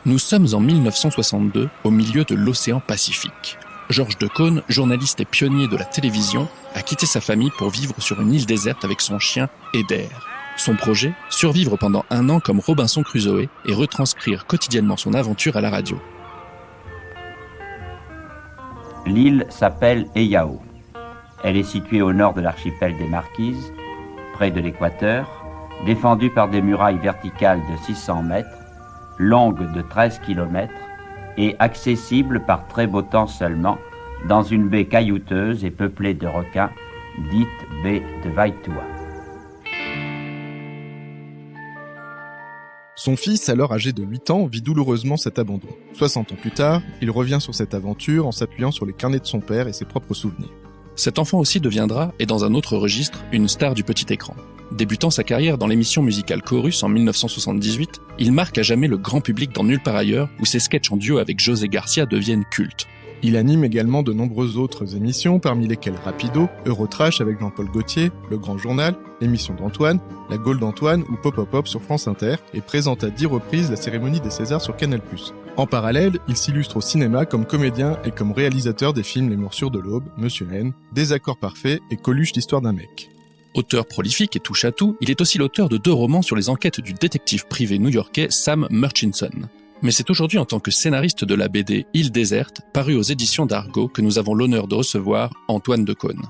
Nous sommes en 1962, au milieu de l'océan Pacifique. Georges Decaune, journaliste et pionnier de la télévision, a quitté sa famille pour vivre sur une île déserte avec son chien Eder. Son projet, survivre pendant 1 an comme Robinson Crusoe et retranscrire quotidiennement son aventure à la radio. L'île s'appelle Eyao. Elle est située au nord de l'archipel des Marquises, près de l'équateur, défendue par des murailles verticales de 600 mètres, longue de 13 km et accessible par très beau temps seulement dans une baie caillouteuse et peuplée de requins, dite baie de Vaitua. Son fils, alors âgé de 8 ans, vit douloureusement cet abandon. 60 ans plus tard, il revient sur cette aventure en s'appuyant sur les carnets de son père et ses propres souvenirs. Cet enfant aussi deviendra, et dans un autre registre, une star du petit écran. Débutant sa carrière dans l'émission musicale Chorus en 1978, il marque à jamais le grand public dans Nulle part ailleurs, où ses sketchs en duo avec José Garcia deviennent cultes. Il anime également de nombreuses autres émissions, parmi lesquelles Rapido, Eurotrash avec Jean-Paul Gaultier, Le Grand Journal, l'émission d'Antoine, La Gaule d'Antoine ou Pop Pop Pop sur France Inter, et présente à 10 reprises la cérémonie des Césars sur Canal+. En parallèle, il s'illustre au cinéma comme comédien et comme réalisateur des films Les Morsures de l'Aube, Monsieur N, Désaccord parfait et Coluche l'histoire d'un mec. Auteur prolifique et touche-à-tout, il est aussi l'auteur de 2 romans sur les enquêtes du détective privé new-yorkais Sam Murchison. Mais c'est aujourd'hui en tant que scénariste de la BD Île déserte, paru aux éditions d'Argo, que nous avons l'honneur de recevoir Antoine Decaune.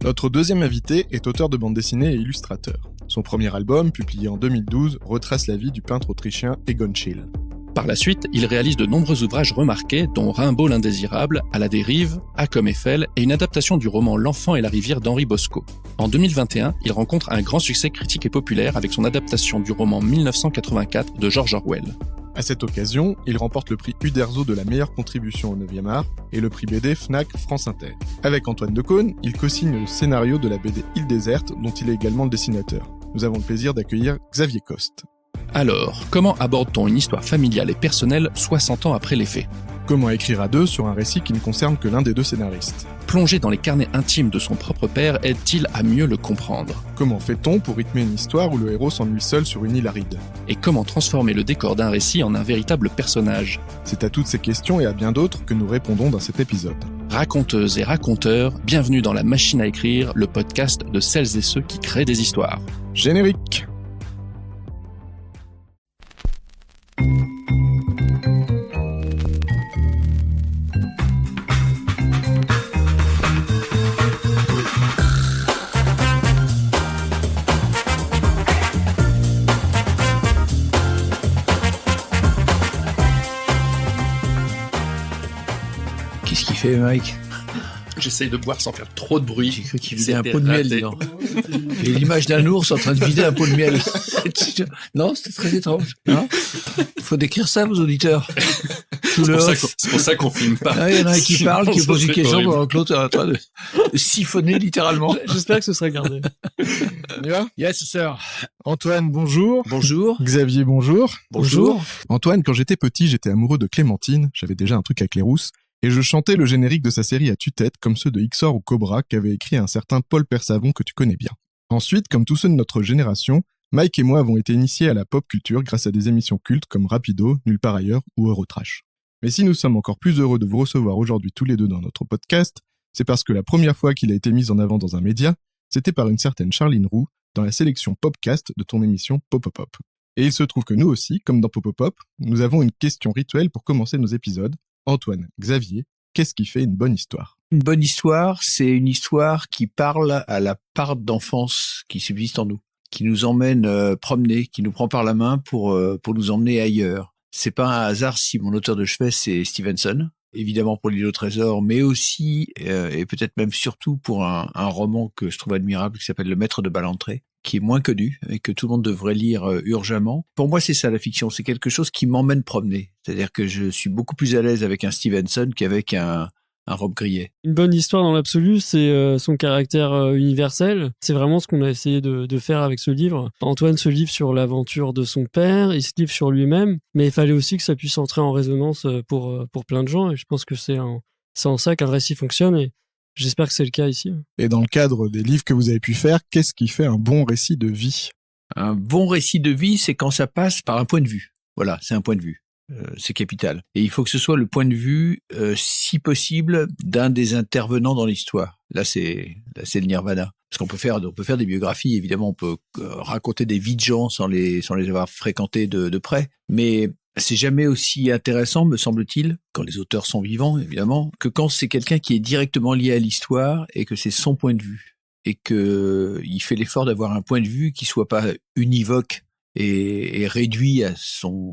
Notre deuxième invité est auteur de bande dessinée et illustrateur. Son premier album, publié en 2012, retrace la vie du peintre autrichien Egon Schiele. Par la suite, il réalise de nombreux ouvrages remarqués, dont Rimbaud l'Indésirable, À la dérive, A comme Eiffel et une adaptation du roman L'Enfant et la rivière d'Henri Bosco. En 2021, il rencontre un grand succès critique et populaire avec son adaptation du roman 1984 de George Orwell. À cette occasion, il remporte le prix Uderzo de la meilleure contribution au 9e art et le prix BD Fnac France Inter. Avec Antoine Decaune, il co-signe le scénario de la BD Île déserte, dont il est également le dessinateur. Nous avons le plaisir d'accueillir Xavier Coste. Alors, comment aborde-t-on une histoire familiale et personnelle 60 ans après les faits ? Comment écrire à deux sur un récit qui ne concerne que l'un des 2 scénaristes ? Plonger dans les carnets intimes de son propre père aide-t-il à mieux le comprendre ? Comment fait-on pour rythmer une histoire où le héros s'ennuie seul sur une île aride ? Et comment transformer le décor d'un récit en un véritable personnage ? C'est à toutes ces questions et à bien d'autres que nous répondons dans cet épisode. Raconteuses et raconteurs, bienvenue dans La Machine à écrire, le podcast de celles et ceux qui créent des histoires. Générique ! Qu'est-ce qu'il fait, Mike ? J'essaye de boire sans faire trop de bruit. J'ai cru qu'il vidait un pot de miel dedans. J'ai l'image d'un ours en train de vider un pot de miel. Non, c'était très étrange. Hein ? Faut décrire ça, vos auditeurs. C'est pour ça qu'on filme pas. Ah, il y en a un qui parle, qui pose une question pendant que l'autre est en train de siphonner littéralement. J'espère que ce sera gardé. On y va ? Yes, sir. Antoine, bonjour. Bonjour. Xavier, bonjour. Bonjour. Antoine, quand j'étais petit, j'étais amoureux de Clémentine. J'avais déjà un truc avec les rousses. Et je chantais le générique de sa série à tue-tête, comme ceux de XOR ou Cobra qu'avait écrit un certain Paul Persavon que tu connais bien. Ensuite, comme tous ceux de notre génération, Mike et moi avons été initiés à la pop culture grâce à des émissions cultes comme Rapido, Nulle part ailleurs ou Eurotrash. Mais si nous sommes encore plus heureux de vous recevoir aujourd'hui tous les deux dans notre podcast, c'est parce que la première fois qu'il a été mis en avant dans un média, c'était par une certaine Charline Roux dans la sélection Popcast de ton émission Pop Pop Pop. Et il se trouve que nous aussi, comme dans Pop Pop Pop, nous avons une question rituelle pour commencer nos épisodes. Antoine, Xavier, qu'est-ce qui fait une bonne histoire ? Une bonne histoire, c'est une histoire qui parle à la part d'enfance qui subsiste en nous, qui nous emmène promener, qui nous prend par la main pour nous emmener ailleurs. C'est pas un hasard si mon auteur de chevet c'est Stevenson, évidemment pour l'île au trésor, mais aussi et peut-être même surtout pour un roman que je trouve admirable qui s'appelle Le Maître de Ballantrae, qui est moins connu et que tout le monde devrait lire urgemment. Pour moi, c'est ça la fiction, c'est quelque chose qui m'emmène promener. C'est-à-dire que je suis beaucoup plus à l'aise avec un Stevenson qu'avec un Rob Grillet. Une bonne histoire dans l'absolu, c'est son caractère universel. C'est vraiment ce qu'on a essayé de faire avec ce livre. Antoine se livre sur l'aventure de son père, il se livre sur lui-même, mais il fallait aussi que ça puisse entrer en résonance pour plein de gens, et je pense que c'est en ça qu'un récit fonctionne, et j'espère que c'est le cas ici. Et dans le cadre des livres que vous avez pu faire, qu'est-ce qui fait un bon récit de vie ? Un bon récit de vie, c'est quand ça passe par un point de vue. Voilà, c'est un point de vue. C'est capital. Et il faut que ce soit le point de vue, si possible, d'un des intervenants dans l'histoire. Là, c'est le nirvana. Parce qu'on peut faire des biographies, évidemment, on peut raconter des vies de gens sans les avoir fréquentés de près. Mais c'est jamais aussi intéressant, me semble-t-il, quand les auteurs sont vivants, évidemment, que quand c'est quelqu'un qui est directement lié à l'histoire et que c'est son point de vue. Et que il fait l'effort d'avoir un point de vue qui soit pas univoque et réduit à son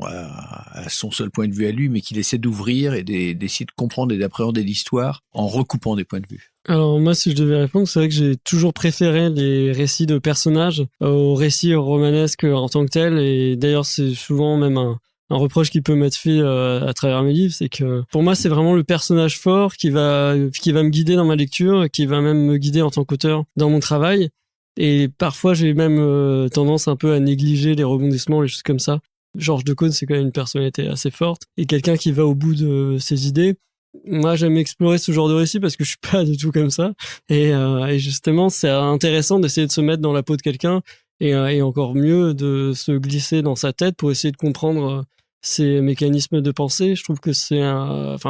seul point de vue à lui, mais qu'il essaie d'ouvrir et d'essayer de comprendre et d'appréhender l'histoire en recoupant des points de vue. Alors moi, si je devais répondre, c'est vrai que j'ai toujours préféré les récits de personnages aux récits romanesques en tant que tels, et d'ailleurs c'est souvent même un reproche qui peut m'être fait à travers mes livres, c'est que pour moi c'est vraiment le personnage fort qui va me guider dans ma lecture, qui va même me guider en tant qu'auteur dans mon travail. Et parfois, j'ai même tendance un peu à négliger les rebondissements, les choses comme ça. Georges de Caunes, c'est quand même une personnalité assez forte et quelqu'un qui va au bout de ses idées. Moi, j'aime explorer ce genre de récit parce que je suis pas du tout comme ça. Et justement, c'est intéressant d'essayer de se mettre dans la peau de quelqu'un et encore mieux de se glisser dans sa tête pour essayer de comprendre ses mécanismes de pensée. Je trouve que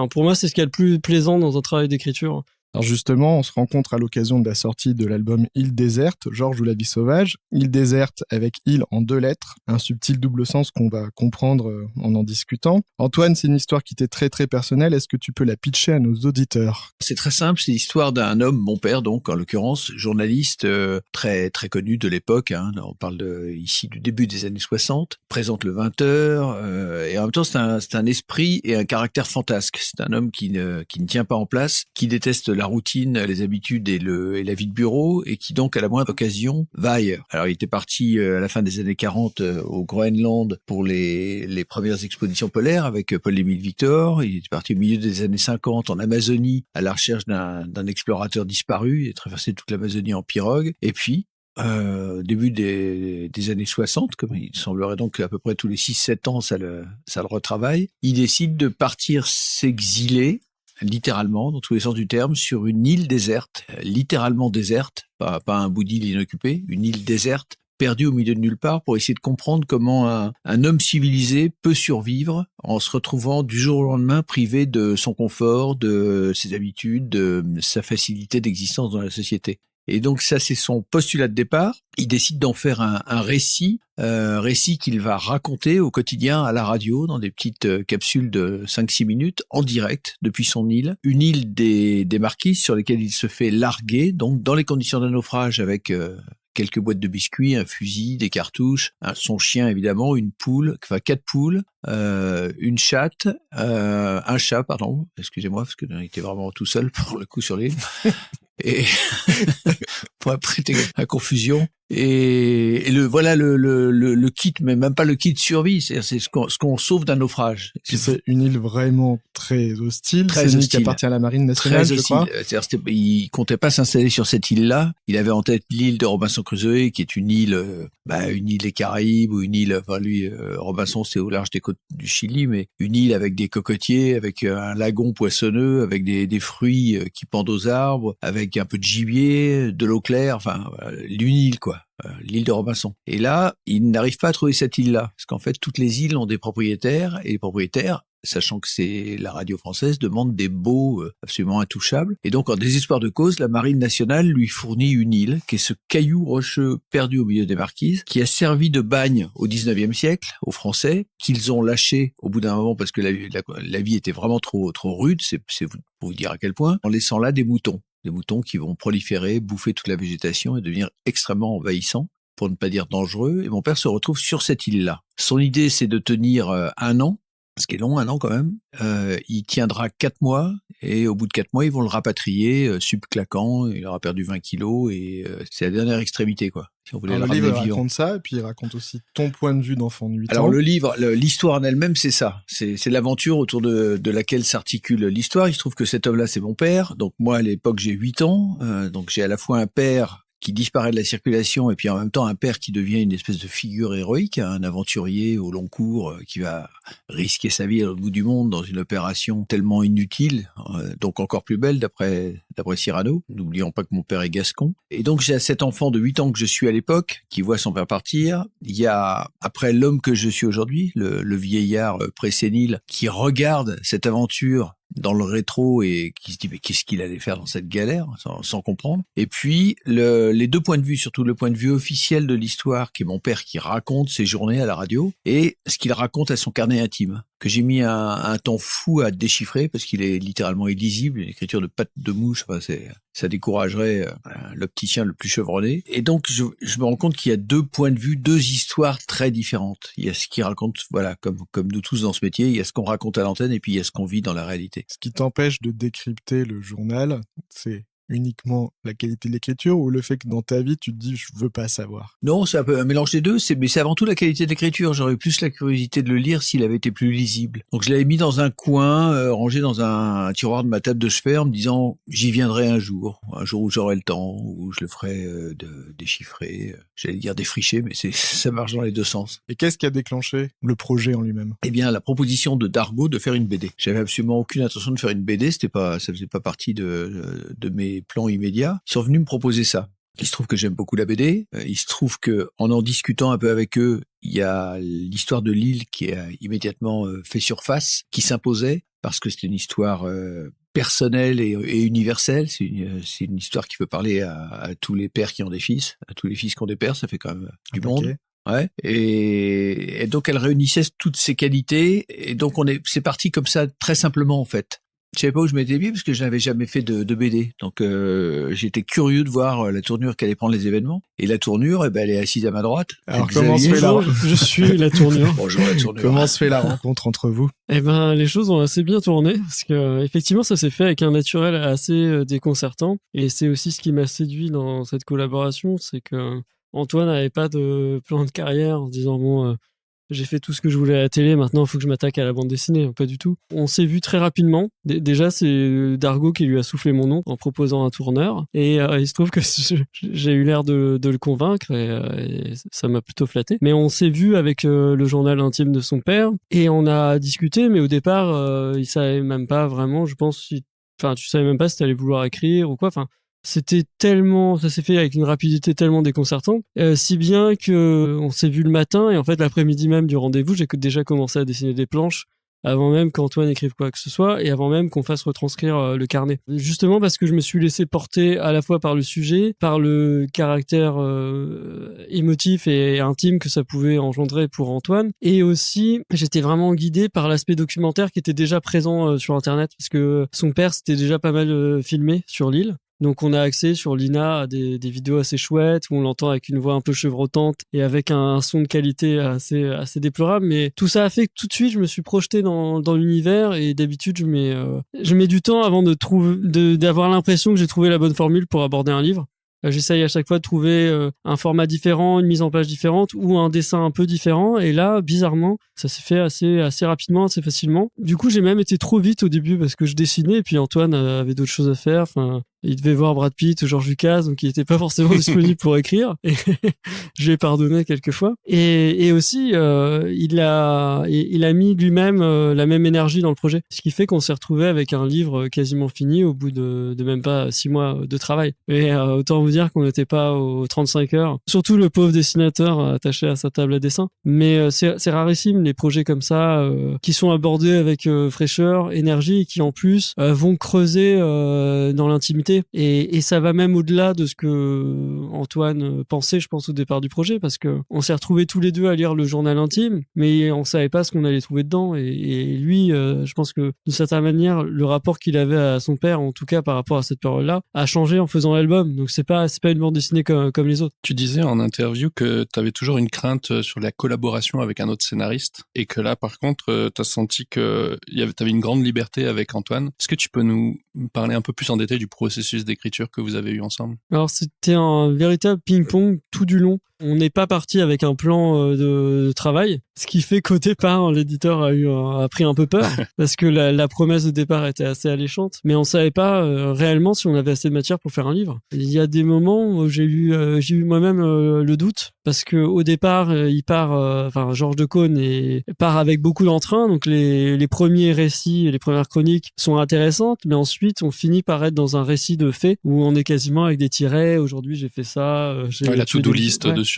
pour moi, c'est ce qu'il y a le plus plaisant dans un travail d'écriture. Alors justement, on se rencontre à l'occasion de la sortie de l'album Île déserte, Georges ou la vie sauvage. Île déserte avec île en 2 lettres, un subtil double sens qu'on va comprendre en discutant. Antoine, c'est une histoire qui t'est très très personnelle, est-ce que tu peux la pitcher à nos auditeurs? C'est très simple, c'est l'histoire d'un homme, mon père donc, en l'occurrence, journaliste très très connu de l'époque, hein. Là, on parle ici du début des années 60, présente le 20h, et en même temps c'est un esprit et un caractère fantasque. C'est un homme qui ne tient pas en place, qui déteste la routine, les habitudes et la vie de bureau, et qui donc à la moindre occasion va ailleurs. Alors il était parti à la fin des années 40 au Groenland pour les premières expéditions polaires avec Paul-Émile Victor. Il était parti au milieu des années 50 en Amazonie à la recherche d'un explorateur disparu. Il a traversé toute l'Amazonie en pirogue. Et puis début des années 60, comme il semblerait donc à peu près tous les 6-7 ans ça le retravaille, il décide de partir s'exiler littéralement, dans tous les sens du terme, sur une île déserte, littéralement déserte, pas un bout d'île inoccupé, une île déserte, perdue au milieu de nulle part, pour essayer de comprendre comment un homme civilisé peut survivre en se retrouvant du jour au lendemain privé de son confort, de ses habitudes, de sa facilité d'existence dans la société. Et donc ça, c'est son postulat de départ. Il décide d'en faire un récit qu'il va raconter au quotidien à la radio dans des petites capsules de 5-6 minutes en direct depuis son île. Une île des Marquises sur lesquelles il se fait larguer, donc dans les conditions d'un naufrage avec quelques boîtes de biscuits, un fusil, des cartouches, son chien évidemment, 4 poules, une chatte, un chat, pardon, excusez-moi, parce qu'il était vraiment tout seul pour le coup sur l'île. Et pour prêter à confusion. Et le kit, mais même pas le kit survie, c'est ce qu'on sauve d'un naufrage. C'est une île vraiment très hostile. Très c'est une île hostile. qui appartient à la marine nationale, Très je crois. C'est-à-dire, il comptait pas s'installer sur cette île-là. Il avait en tête l'île de Robinson Crusoe, qui est une île des Caraïbes, ou une île, Robinson, c'est au large des côtes du Chili, mais une île avec des cocotiers, avec un lagon poissonneux, avec des fruits qui pendent aux arbres, avec un peu de gibier, de l'eau claire, une île, quoi. L'île de Robinson. Et là, il n'arrive pas à trouver cette île-là, parce qu'en fait, toutes les îles ont des propriétaires, et les propriétaires, sachant que c'est la radio française, demandent des baux absolument intouchables. Et donc, en désespoir de cause, la marine nationale lui fournit une île, qui est ce caillou rocheux perdu au milieu des Marquises, qui a servi de bagne au 19e siècle aux Français, qu'ils ont lâché au bout d'un moment parce que la vie était vraiment trop rude, c'est pour vous dire à quel point, en laissant là des moutons. Des moutons qui vont proliférer, bouffer toute la végétation et devenir extrêmement envahissants, pour ne pas dire dangereux. Et mon père se retrouve sur cette île-là. Son idée, c'est de tenir 1 an, ce qui est long, 1 an quand même. Il tiendra 4 mois, et au bout de 4 mois, ils vont le rapatrier, subclaquant. Il aura perdu 20 kilos, et c'est la dernière extrémité, quoi. Si on voulait Alors, le le livre ramener vivant. raconte ça, et puis il raconte aussi ton point de vue d'enfant de 8 ans. Alors le livre, l'histoire en elle-même, c'est ça. C'est l'aventure autour de laquelle s'articule l'histoire. Il se trouve que cet homme-là, c'est mon père. Donc moi, à l'époque, j'ai 8 ans. Donc j'ai à la fois un père qui disparaît de la circulation et puis en même temps un père qui devient une espèce de figure héroïque, un aventurier au long cours qui va risquer sa vie à l'autre bout du monde dans une opération tellement inutile, donc encore plus belle d'après Cyrano. N'oublions pas que mon père est gascon. Et donc j'ai cet enfant de 8 ans que je suis à l'époque qui voit son père partir. Il y a après l'homme que je suis aujourd'hui, le vieillard présénile qui regarde cette aventure dans le rétro et qui se dit mais qu'est-ce qu'il allait faire dans cette galère sans comprendre. Et puis les deux points de vue, surtout le point de vue officiel de l'histoire qui est mon père qui raconte ses journées à la radio et ce qu'il raconte à son carnet intime que j'ai mis un temps fou à déchiffrer parce qu'il est littéralement illisible, une écriture de patte de mouche, enfin, ça découragerait l'opticien le plus chevronné. Et donc je me rends compte qu'il y a deux points de vue, deux histoires très différentes. Il y a ce qu'il raconte, voilà, comme nous tous dans ce métier, il y a ce qu'on raconte à l'antenne et puis il y a ce qu'on vit dans la réalité. Ce qui t'empêche de décrypter le journal, c'est uniquement la qualité de l'écriture ou le fait que dans ta vie, tu te dis « je veux pas savoir ». Non, c'est un peu un mélange des deux, mais c'est avant tout la qualité de l'écriture. J'aurais eu plus la curiosité de le lire s'il avait été plus lisible. Donc je l'avais mis dans un coin, rangé dans un tiroir de ma table de chevet en me disant « j'y viendrai un jour où j'aurai le temps, où je le ferai déchiffrer, j'allais dire défricher, mais ça marche dans les deux sens. » Et qu'est-ce qui a déclenché le projet en lui-même ? Eh bien, la proposition de Dargaud de faire une BD. J'avais absolument aucune intention de faire une BD, ça faisait pas partie de mes plans immédiats. Ils sont venus me proposer ça. Il se trouve que j'aime beaucoup la BD. Il se trouve que en discutant un peu avec eux, il y a l'histoire de Lille qui a immédiatement fait surface, qui s'imposait parce que c'était une histoire personnelle et universelle. C'est une histoire qui peut parler à tous les pères qui ont des fils, à tous les fils qui ont des pères. Ça fait quand même du monde. Ouais. Et donc elle réunissait toutes ces qualités. Et donc c'est parti comme ça très simplement en fait. Je savais pas où je m'étais mis parce que je n'avais jamais fait de BD. Donc j'étais curieux de voir la tournure qu'allaient prendre les événements. Et la tournure, elle est assise à ma droite. Alors comment se fait je suis la tournure. Bonjour la tournure. Comment se fait la rencontre entre vous ? Eh ben, les choses ont assez bien tourné parce que effectivement, ça s'est fait avec un naturel assez déconcertant. Et c'est aussi ce qui m'a séduit dans cette collaboration, c'est que Antoine n'avait pas de plan de carrière en se disant bon. J'ai fait tout ce que je voulais à la télé, maintenant il faut que je m'attaque à la bande dessinée. Pas du tout. On s'est vu très rapidement. Déjà, c'est Dargaud qui lui a soufflé mon nom en proposant un tourneur. Et il se trouve que j'ai eu l'air de le convaincre et ça m'a plutôt flatté. Mais on s'est vu avec le journal intime de son père et on a discuté, mais au départ, il savait même pas vraiment, je pense, tu savais même pas si t'allais vouloir écrire ou quoi. Enfin, c'était tellement, ça s'est fait avec une rapidité tellement déconcertante, si bien que on s'est vu le matin et en fait l'après-midi même du rendez-vous, j'ai déjà commencé à dessiner des planches avant même qu'Antoine écrive quoi que ce soit et avant même qu'on fasse retranscrire le carnet. Justement parce que je me suis laissé porter à la fois par le sujet, par le caractère émotif et intime que ça pouvait engendrer pour Antoine, et aussi j'étais vraiment guidé par l'aspect documentaire qui était déjà présent sur Internet parce que son père s'était déjà pas mal filmé sur l'île. Donc on a accès sur l'INA à des vidéos assez chouettes où on l'entend avec une voix un peu chevrotante et avec un son de qualité assez déplorable. Mais tout ça a fait que tout de suite je me suis projeté dans l'univers et d'habitude je mets du temps avant d'avoir l'impression que j'ai trouvé la bonne formule pour aborder un livre. J'essaye à chaque fois de trouver un format différent, une mise en page différente ou un dessin un peu différent. Et là, bizarrement, ça s'est fait assez rapidement, assez facilement. Du coup, j'ai même été trop vite au début parce que je dessinais et puis Antoine avait d'autres choses à faire. Enfin, il devait voir Brad Pitt ou George Lucas, donc il était pas forcément disponible pour écrire. Et je lui ai pardonné quelquefois. Et aussi, il a mis lui-même la même énergie dans le projet, ce qui fait qu'on s'est retrouvé avec un livre quasiment fini au bout de même pas 6 mois de travail. Et autant vous dire qu'on n'était pas aux 35 heures. Surtout le pauvre dessinateur attaché à sa table à dessin. Mais c'est rarissime les projets comme ça qui sont abordés avec fraîcheur, énergie et qui en plus vont creuser dans l'intimité. Et ça va même au-delà de ce que Antoine pensait, je pense, au départ du projet, parce que on s'est retrouvés tous les deux à lire le journal intime, mais on savait pas ce qu'on allait trouver dedans. Et lui, je pense que de certaine manière, le rapport qu'il avait à son père, en tout cas par rapport à cette période-là, a changé en faisant l'album. Donc c'est pas une bande dessinée comme les autres. Tu disais en interview que tu avais toujours une crainte sur la collaboration avec un autre scénariste, et que là, par contre, tu as senti que tu avais une grande liberté avec Antoine. Est-ce que tu peux nous me parler un peu plus en détail du processus d'écriture que vous avez eu ensemble? Alors c'était un véritable ping-pong tout du long. On n'est pas parti avec un plan de travail, ce qui fait qu'au départ, l'éditeur a pris un peu peur parce que la promesse de départ était assez alléchante, mais on savait pas réellement si on avait assez de matière pour faire un livre. Il y a des moments où j'ai eu moi-même le doute parce que au départ, il part, Georges de Caunes part avec beaucoup d'entrain, donc les premiers récits, les premières chroniques sont intéressantes, mais ensuite on finit par être dans un récit de faits où on est quasiment avec des tirets. Aujourd'hui, j'ai fait ça. La to-do list de survie.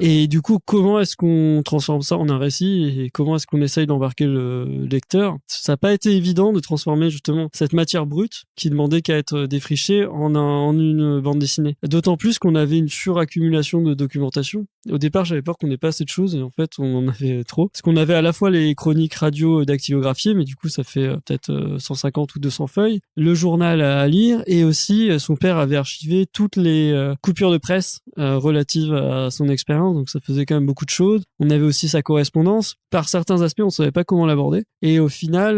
Et du coup, comment est-ce qu'on transforme ça en un récit et comment est-ce qu'on essaye d'embarquer le lecteur? Ça n'a pas été évident de transformer justement cette matière brute qui demandait qu'à être défrichée en une bande dessinée. D'autant plus qu'on avait une suraccumulation de documentation. Au départ, j'avais peur qu'on n'ait pas assez de choses et en fait, on en avait trop. Parce qu'on avait à la fois les chroniques radio dactylographiées, mais du coup, ça fait peut-être 150 ou 200 feuilles, le journal à lire et aussi son père avait archivé toutes les coupures de presse relatives à son expérience, donc ça faisait quand même beaucoup de choses. On avait aussi sa correspondance. Par certains aspects, on savait pas comment l'aborder. Et au final,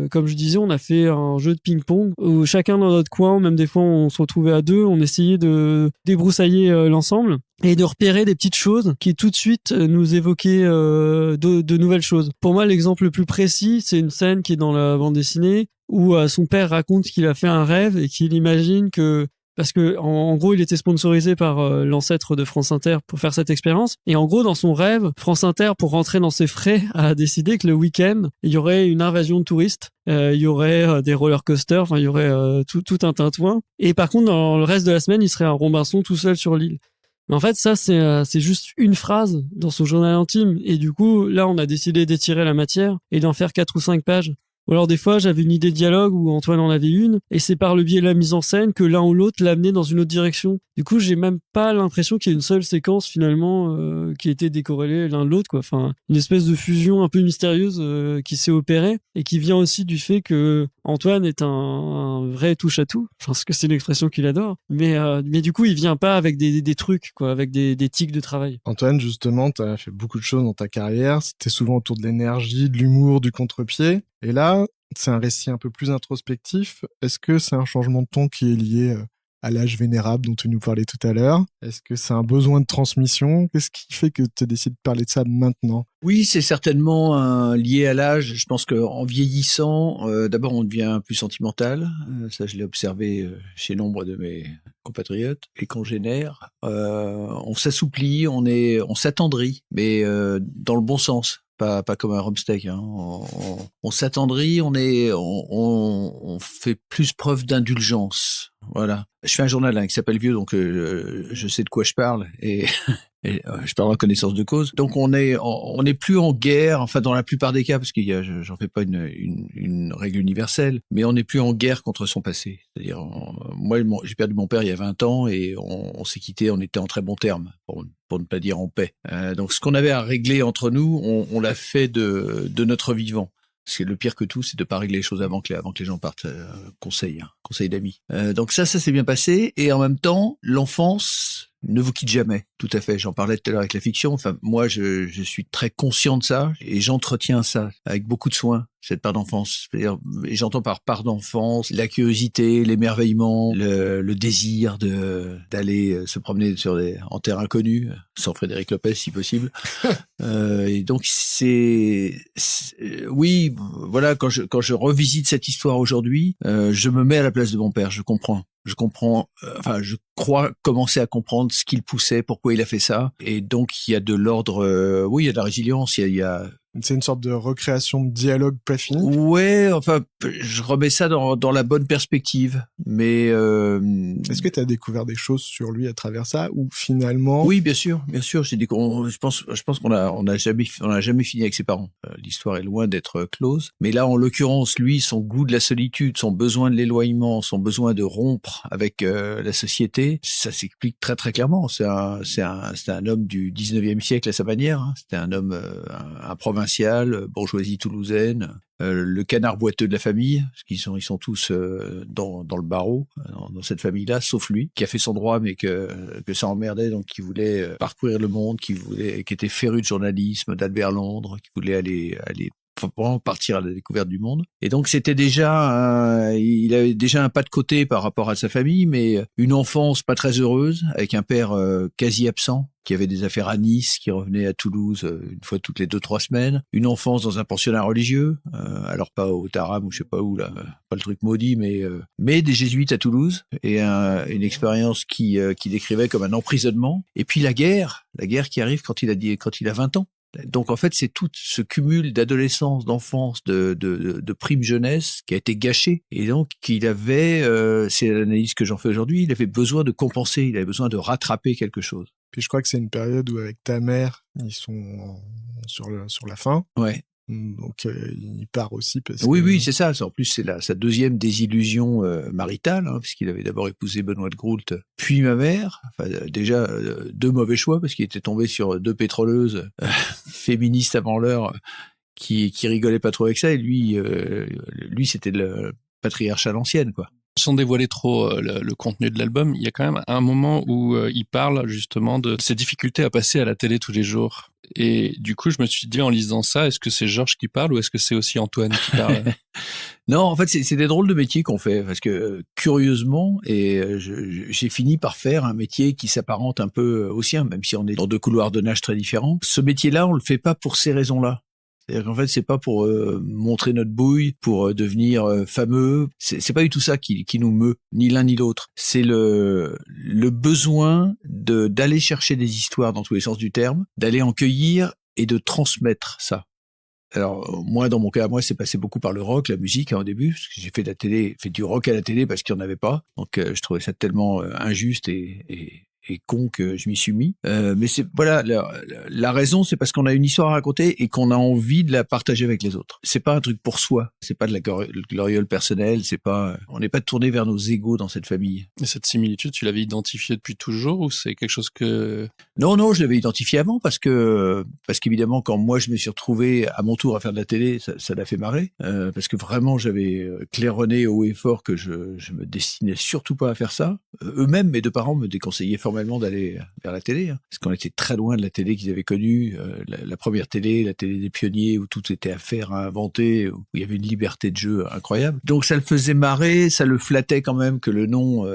comme je disais, on a fait un jeu de ping-pong où chacun dans notre coin, même des fois on se retrouvait à deux, on essayait de débroussailler l'ensemble et de repérer des petites choses qui tout de suite nous évoquaient de nouvelles choses. Pour moi, l'exemple le plus précis, c'est une scène qui est dans la bande dessinée où son père raconte qu'il a fait un rêve et qu'il imagine que parce que en gros, il était sponsorisé par l'ancêtre de France Inter pour faire cette expérience. Et en gros, dans son rêve, France Inter, pour rentrer dans ses frais, a décidé que le week-end, il y aurait une invasion de touristes. Il y aurait des roller coasters, il y aurait tout un tintouin. Et par contre, dans le reste de la semaine, il serait à Robinson tout seul sur l'île. Mais en fait, ça, c'est juste une phrase dans son journal intime. Et du coup, là, on a décidé d'étirer la matière et d'en faire 4 ou 5 pages. Ou alors des fois, j'avais une idée de dialogue où Antoine en avait une, et c'est par le biais de la mise en scène que l'un ou l'autre l'amenait dans une autre direction. Du coup, j'ai même pas l'impression qu'il y ait une seule séquence finalement qui était décorrélée l'un de l'autre, quoi. Enfin, une espèce de fusion un peu mystérieuse qui s'est opérée et qui vient aussi du fait que Antoine est un vrai touche-à-tout. Je pense que c'est une expression qu'il adore, mais du coup, il vient pas avec des trucs, quoi, avec des tics de travail. Antoine, justement, t'as fait beaucoup de choses dans ta carrière. C'était souvent autour de l'énergie, de l'humour, du contre-pied. Et là, c'est un récit un peu plus introspectif. Est-ce que c'est un changement de ton qui est lié à l'âge vénérable dont tu nous parlais tout à l'heure? Est-ce que c'est un besoin de transmission? Qu'est-ce qui fait que tu décides de parler de ça maintenant? Oui, c'est certainement lié à l'âge. Je pense qu'en vieillissant, d'abord on devient plus sentimental. Ça, je l'ai observé chez nombre de mes compatriotes et congénères. On s'assouplit, on s'attendrit, mais dans le bon sens. Pas comme un rumsteak, hein. On s'attendrit, on fait plus preuve d'indulgence. Voilà. Je fais un journal qui s'appelle Vieux, donc je sais de quoi je parle et je parle en connaissance de cause. Donc on est plus en guerre, enfin dans la plupart des cas, parce j'en fais pas une règle universelle, mais on n'est plus en guerre contre son passé. C'est-à-dire, moi j'ai perdu mon père il y a 20 ans et on s'est quitté, on était en très bons termes, pour ne pas dire en paix. Donc ce qu'on avait à régler entre nous, on l'a fait de notre vivant. Parce que le pire que tout, c'est de pas régler les choses avant que les gens partent. Conseil d'amis. Donc ça s'est bien passé. Et en même temps, l'enfance ne vous quitte jamais. Tout à fait. J'en parlais tout à l'heure avec la fiction. Enfin, moi, je suis très conscient de ça et j'entretiens ça avec beaucoup de soin, cette part d'enfance. C'est-à-dire, et j'entends par part d'enfance la curiosité, l'émerveillement, le désir d'aller se promener en terre inconnue, sans Frédéric Lopez si possible. Et donc oui, voilà, quand je revisite cette histoire aujourd'hui, je me mets à la place de mon père, je comprends, je crois commencer à comprendre ce qu'il poussait, pourquoi il a fait ça, et donc il y a de l'ordre, oui, il y a de la résilience, il y a C'est une sorte de recréation de dialogue préfini. Ouais, enfin, je remets ça dans la bonne perspective, mais est-ce que tu as découvert des choses sur lui à travers ça, ou finalement? Oui, bien sûr. Je pense qu'on a jamais fini avec ses parents. L'histoire est loin d'être close, mais là, en l'occurrence, lui, son goût de la solitude, son besoin de l'éloignement, son besoin de rompre avec la société, ça s'explique très très clairement. C'est un homme du 19e siècle à sa manière. Hein. C'était un homme, un provincial, bourgeoisie toulousaine. Le canard boiteux de la famille, parce ils sont tous dans le barreau, dans cette famille-là, sauf lui, qui a fait son droit, mais que ça emmerdait, donc qui voulait parcourir le monde, qui était féru de journalisme, d'Albert Londres, qui voulait aller vraiment partir à la découverte du monde. Et donc c'était déjà, il avait déjà un pas de côté par rapport à sa famille, mais une enfance pas très heureuse, avec un père quasi absent, qui avait des affaires à Nice, qui revenait à Toulouse une fois toutes les 2-3 semaines. Une enfance dans un pensionnat religieux, alors pas au Taram ou je sais pas où là, pas le truc maudit, mais des jésuites à Toulouse, et une expérience qui décrivait comme un emprisonnement. Et puis la guerre qui arrive quand il a 20 ans. Donc en fait, c'est tout ce cumul d'adolescence, d'enfance, de prime jeunesse qui a été gâché. Et donc il avait, c'est l'analyse que j'en fais aujourd'hui, il avait besoin de compenser, il avait besoin de rattraper quelque chose. Puis je crois que c'est une période où avec ta mère, ils sont sur la fin. Ouais. Donc il part aussi parce oui, que... Oui, c'est ça. En plus, c'est sa deuxième désillusion maritale, puisqu'il avait d'abord épousé Benoît de Groult, puis ma mère. Enfin, déjà, deux mauvais choix, parce qu'il était tombé sur deux pétroleuses féministes avant l'heure qui rigolaient pas trop avec ça. Et lui c'était le patriarche à l'ancienne, quoi. Sans dévoiler trop le contenu de l'album, il y a quand même un moment où il parle justement de ses difficultés à passer à la télé tous les jours. Et du coup, je me suis dit en lisant ça, est-ce que c'est Georges qui parle ou est-ce que c'est aussi Antoine qui parle? Non, en fait, c'est des drôles de métiers qu'on fait, parce que curieusement, j'ai fini par faire un métier qui s'apparente un peu au sien, même si on est dans deux couloirs de nage très différents. Ce métier-là, on le fait pas pour ces raisons-là. C'est-à-dire qu'en fait, c'est pas pour montrer notre bouille, pour devenir fameux. C'est pas du tout ça qui nous meut, ni l'un ni l'autre. C'est le besoin d'aller chercher des histoires dans tous les sens du terme, d'aller en cueillir et de transmettre ça. Alors moi, dans mon cas, c'est passé beaucoup par le rock, la musique au début, parce que j'ai fait du rock à la télé parce qu'il n'y en avait pas. Donc je trouvais ça tellement injuste et con que je m'y suis mis. Mais c'est voilà, la raison, c'est parce qu'on a une histoire à raconter et qu'on a envie de la partager avec les autres. C'est pas un truc pour soi, c'est pas de la gloriole personnelle, on n'est pas tourné vers nos égos dans cette famille. Et cette similitude, tu l'avais identifiée depuis toujours ou c'est quelque chose que... Non, je l'avais identifié avant parce qu'évidemment, quand moi je me suis retrouvé à mon tour à faire de la télé, ça l'a fait marrer, parce que vraiment j'avais claironné haut et fort que je me destinais surtout pas à faire ça. Eux-mêmes, mes deux parents me déconseillaient formellement d'aller vers la télé, parce qu'on était très loin de la télé qu'ils avaient connue, la première télé, la télé des pionniers, où tout était à faire, à inventer, où il y avait une liberté de jeu incroyable. Donc ça le faisait marrer, ça le flattait quand même que le nom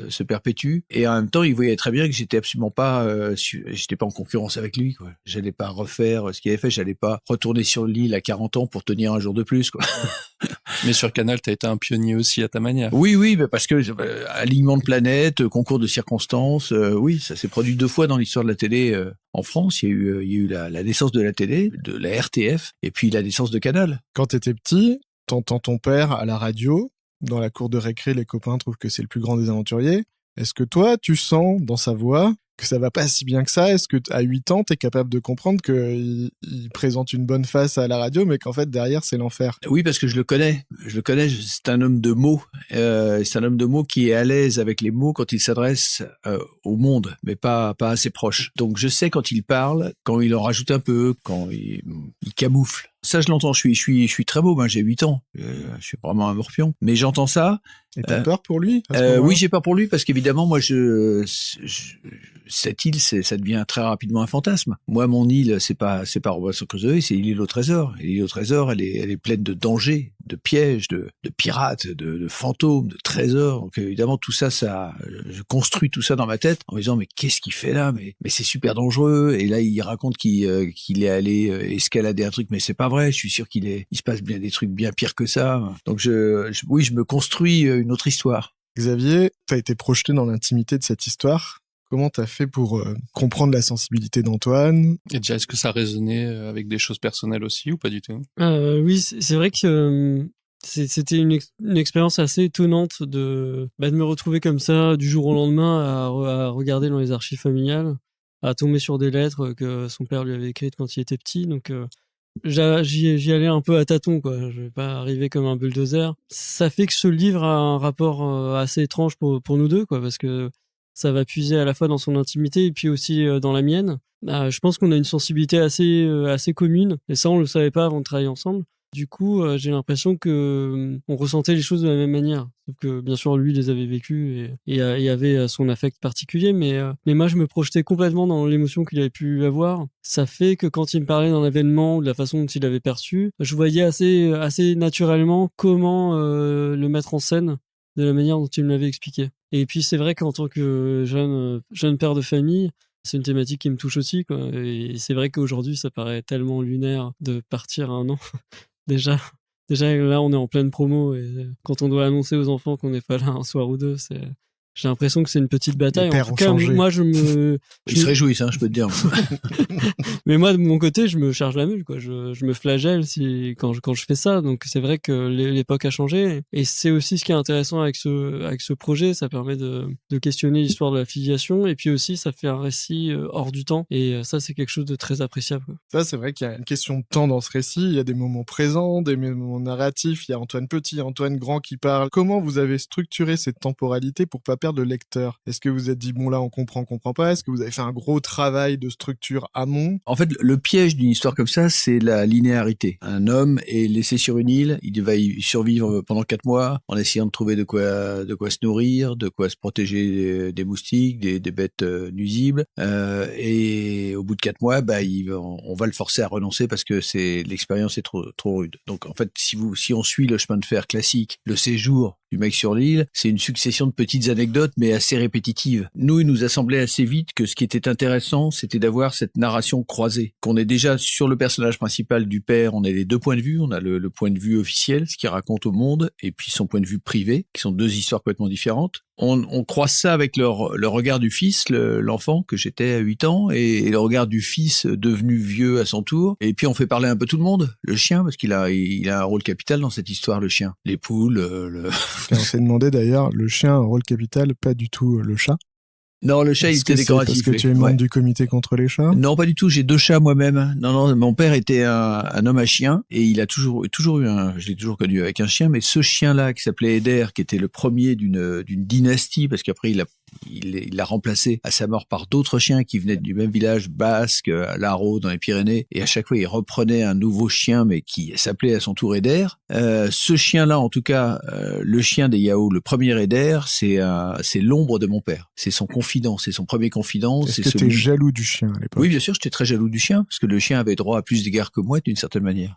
se perpétue, et en même temps il voyait très bien que j'étais absolument pas j'étais pas en concurrence avec lui, quoi. J'allais pas refaire ce qu'il avait fait, j'allais pas retourner sur l'île à 40 ans pour tenir un jour de plus, quoi. Mais sur Canal, t'as été un pionnier aussi à ta manière. Oui, parce que alignement de planètes, concours de circonstances, oui, ça s'est produit 2 fois dans l'histoire de la télé en France. Il y a eu la naissance de la télé, de la RTF, et puis la naissance de Canal. Quand t'étais petit, t'entends ton père à la radio. Dans la cour de récré, les copains trouvent que c'est le plus grand des aventuriers. Est-ce que toi, tu sens dans sa voix que ça va pas si bien que ça? Est-ce que à 8 ans, t'es capable de comprendre qu'il présente une bonne face à la radio, mais qu'en fait, derrière, c'est l'enfer? Oui, parce que je le connais, c'est un homme de mots. C'est un homme de mots qui est à l'aise avec les mots quand il s'adresse au monde, mais pas à ses proches. Donc je sais quand il parle, quand il en rajoute un peu, quand il camoufle. Ça, je l'entends. Je suis très beau, j'ai 8 ans. Je suis vraiment un morpion. Mais j'entends ça. Et t'as peur pour lui? Oui, j'ai peur pour lui parce qu'évidemment, moi, cette île, ça devient très rapidement un fantasme. Moi, mon île, c'est pas Robinson Crusoe, c'est l'île au trésor. Et l'île au trésor, elle est pleine de dangers, de pièges, de pirates, de fantômes, de trésors. Donc évidemment, tout ça, je construis tout ça dans ma tête en me disant mais qu'est-ce qu'il fait là? Mais c'est super dangereux. Et là, il raconte qu'il est allé escalader un truc, mais c'est pas vrai. Je suis sûr il se passe bien des trucs bien pires que ça. Donc oui, je me construis une autre histoire. Xavier, t'as été projeté dans l'intimité de cette histoire. Comment t'as fait pour comprendre la sensibilité d'Antoine? Et déjà, est-ce que ça résonnait avec des choses personnelles aussi ou pas du tout? Oui, c'est vrai que c'était une expérience assez étonnante de me retrouver comme ça du jour au lendemain à regarder dans les archives familiales, à tomber sur des lettres que son père lui avait écrites quand il était petit. Donc j'y allais un peu à tâtons, quoi. Je vais pas arriver comme un bulldozer. Ça fait que ce livre a un rapport assez étrange pour nous deux, quoi, parce que ça va puiser à la fois dans son intimité et puis aussi dans la mienne. Je pense qu'on a une sensibilité assez commune, et ça on le savait pas avant de travailler ensemble. Du coup, j'ai l'impression que on ressentait les choses de la même manière. Sauf que, bien sûr, lui, il les avait vécues et avait son affect particulier, mais moi, je me projetais complètement dans l'émotion qu'il avait pu avoir. Ça fait que quand il me parlait d'un événement, de la façon dont il l'avait perçu, je voyais assez naturellement comment le mettre en scène de la manière dont il me l'avait expliqué. Et puis, c'est vrai qu'en tant que jeune père de famille, c'est une thématique qui me touche aussi, quoi. Et c'est vrai qu'aujourd'hui, ça paraît tellement lunaire de partir à un an. Déjà, là, on est en pleine promo et quand on doit annoncer aux enfants qu'on n'est pas là un soir ou deux, j'ai l'impression que c'est une petite bataille. Les pères En tout ont cas, changé. moi, Ils se réjouissent, je peux te dire. mais moi, de mon côté, je me charge la mule, quoi. Je me flagelle quand je fais ça. Donc, c'est vrai que l'époque a changé. Et c'est aussi ce qui est intéressant avec ce projet. Ça permet de questionner l'histoire de la filiation. Et puis aussi, ça fait un récit hors du temps. Et ça, c'est quelque chose de très appréciable, quoi. Ça, c'est vrai qu'il y a une question de temps dans ce récit. Il y a des moments présents, des moments narratifs. Il y a Antoine Petit, Antoine Grand qui parlent. Comment vous avez structuré cette temporalité pour pas perdre le lecteur? Est-ce que vous êtes dit, bon là, on comprend pas? Est-ce que vous avez fait un gros travail de structure amont? En fait, le piège d'une histoire comme ça, c'est la linéarité. Un homme est laissé sur une île, il va y survivre pendant 4 mois en essayant de trouver de quoi se nourrir, de quoi se protéger des moustiques, des bêtes nuisibles. Et au bout de 4 mois, on va le forcer à renoncer parce que l'expérience est trop rude. Donc en fait, si on suit le chemin de fer classique, le séjour du mec sur l'île, c'est une succession de petites anecdotes mais assez répétitives. Nous, il nous a semblé assez vite que ce qui était intéressant, c'était d'avoir cette narration croisée. Qu'on est déjà sur le personnage principal du père, on a les deux points de vue, on a le point de vue officiel, ce qu'il raconte au monde, et puis son point de vue privé, qui sont deux histoires complètement différentes. On croise ça avec le regard du fils, l'enfant que j'étais à 8 ans, et le regard du fils devenu vieux à son tour. Et puis on fait parler un peu tout le monde, le chien, parce qu'il a un rôle capital dans cette histoire, le chien. Les poules, On s'est demandé d'ailleurs, le chien a un rôle capital, pas du tout le chat. Non, le chat, il était décoratif. Parce que tu es membre du comité contre les chats? Non, pas du tout. J'ai 2 chats moi-même. Non, mon père était un homme à chien et il a toujours eu je l'ai toujours connu avec un chien, mais ce chien-là qui s'appelait Eder, qui était le premier d'une dynastie, parce qu'après il l'a remplacé à sa mort par d'autres chiens qui venaient du même village basque, à Larro, dans les Pyrénées, et à chaque fois il reprenait un nouveau chien, mais qui s'appelait à son tour Eder. Ce chien-là, en tout cas, le chien des Yao, le premier Eder, c'est l'ombre de mon père. C'est son confident, c'est son premier confident. Est-ce que t'es jaloux du chien à l'époque? Oui, bien sûr, j'étais très jaloux du chien, parce que le chien avait droit à plus d'égards que moi, d'une certaine manière.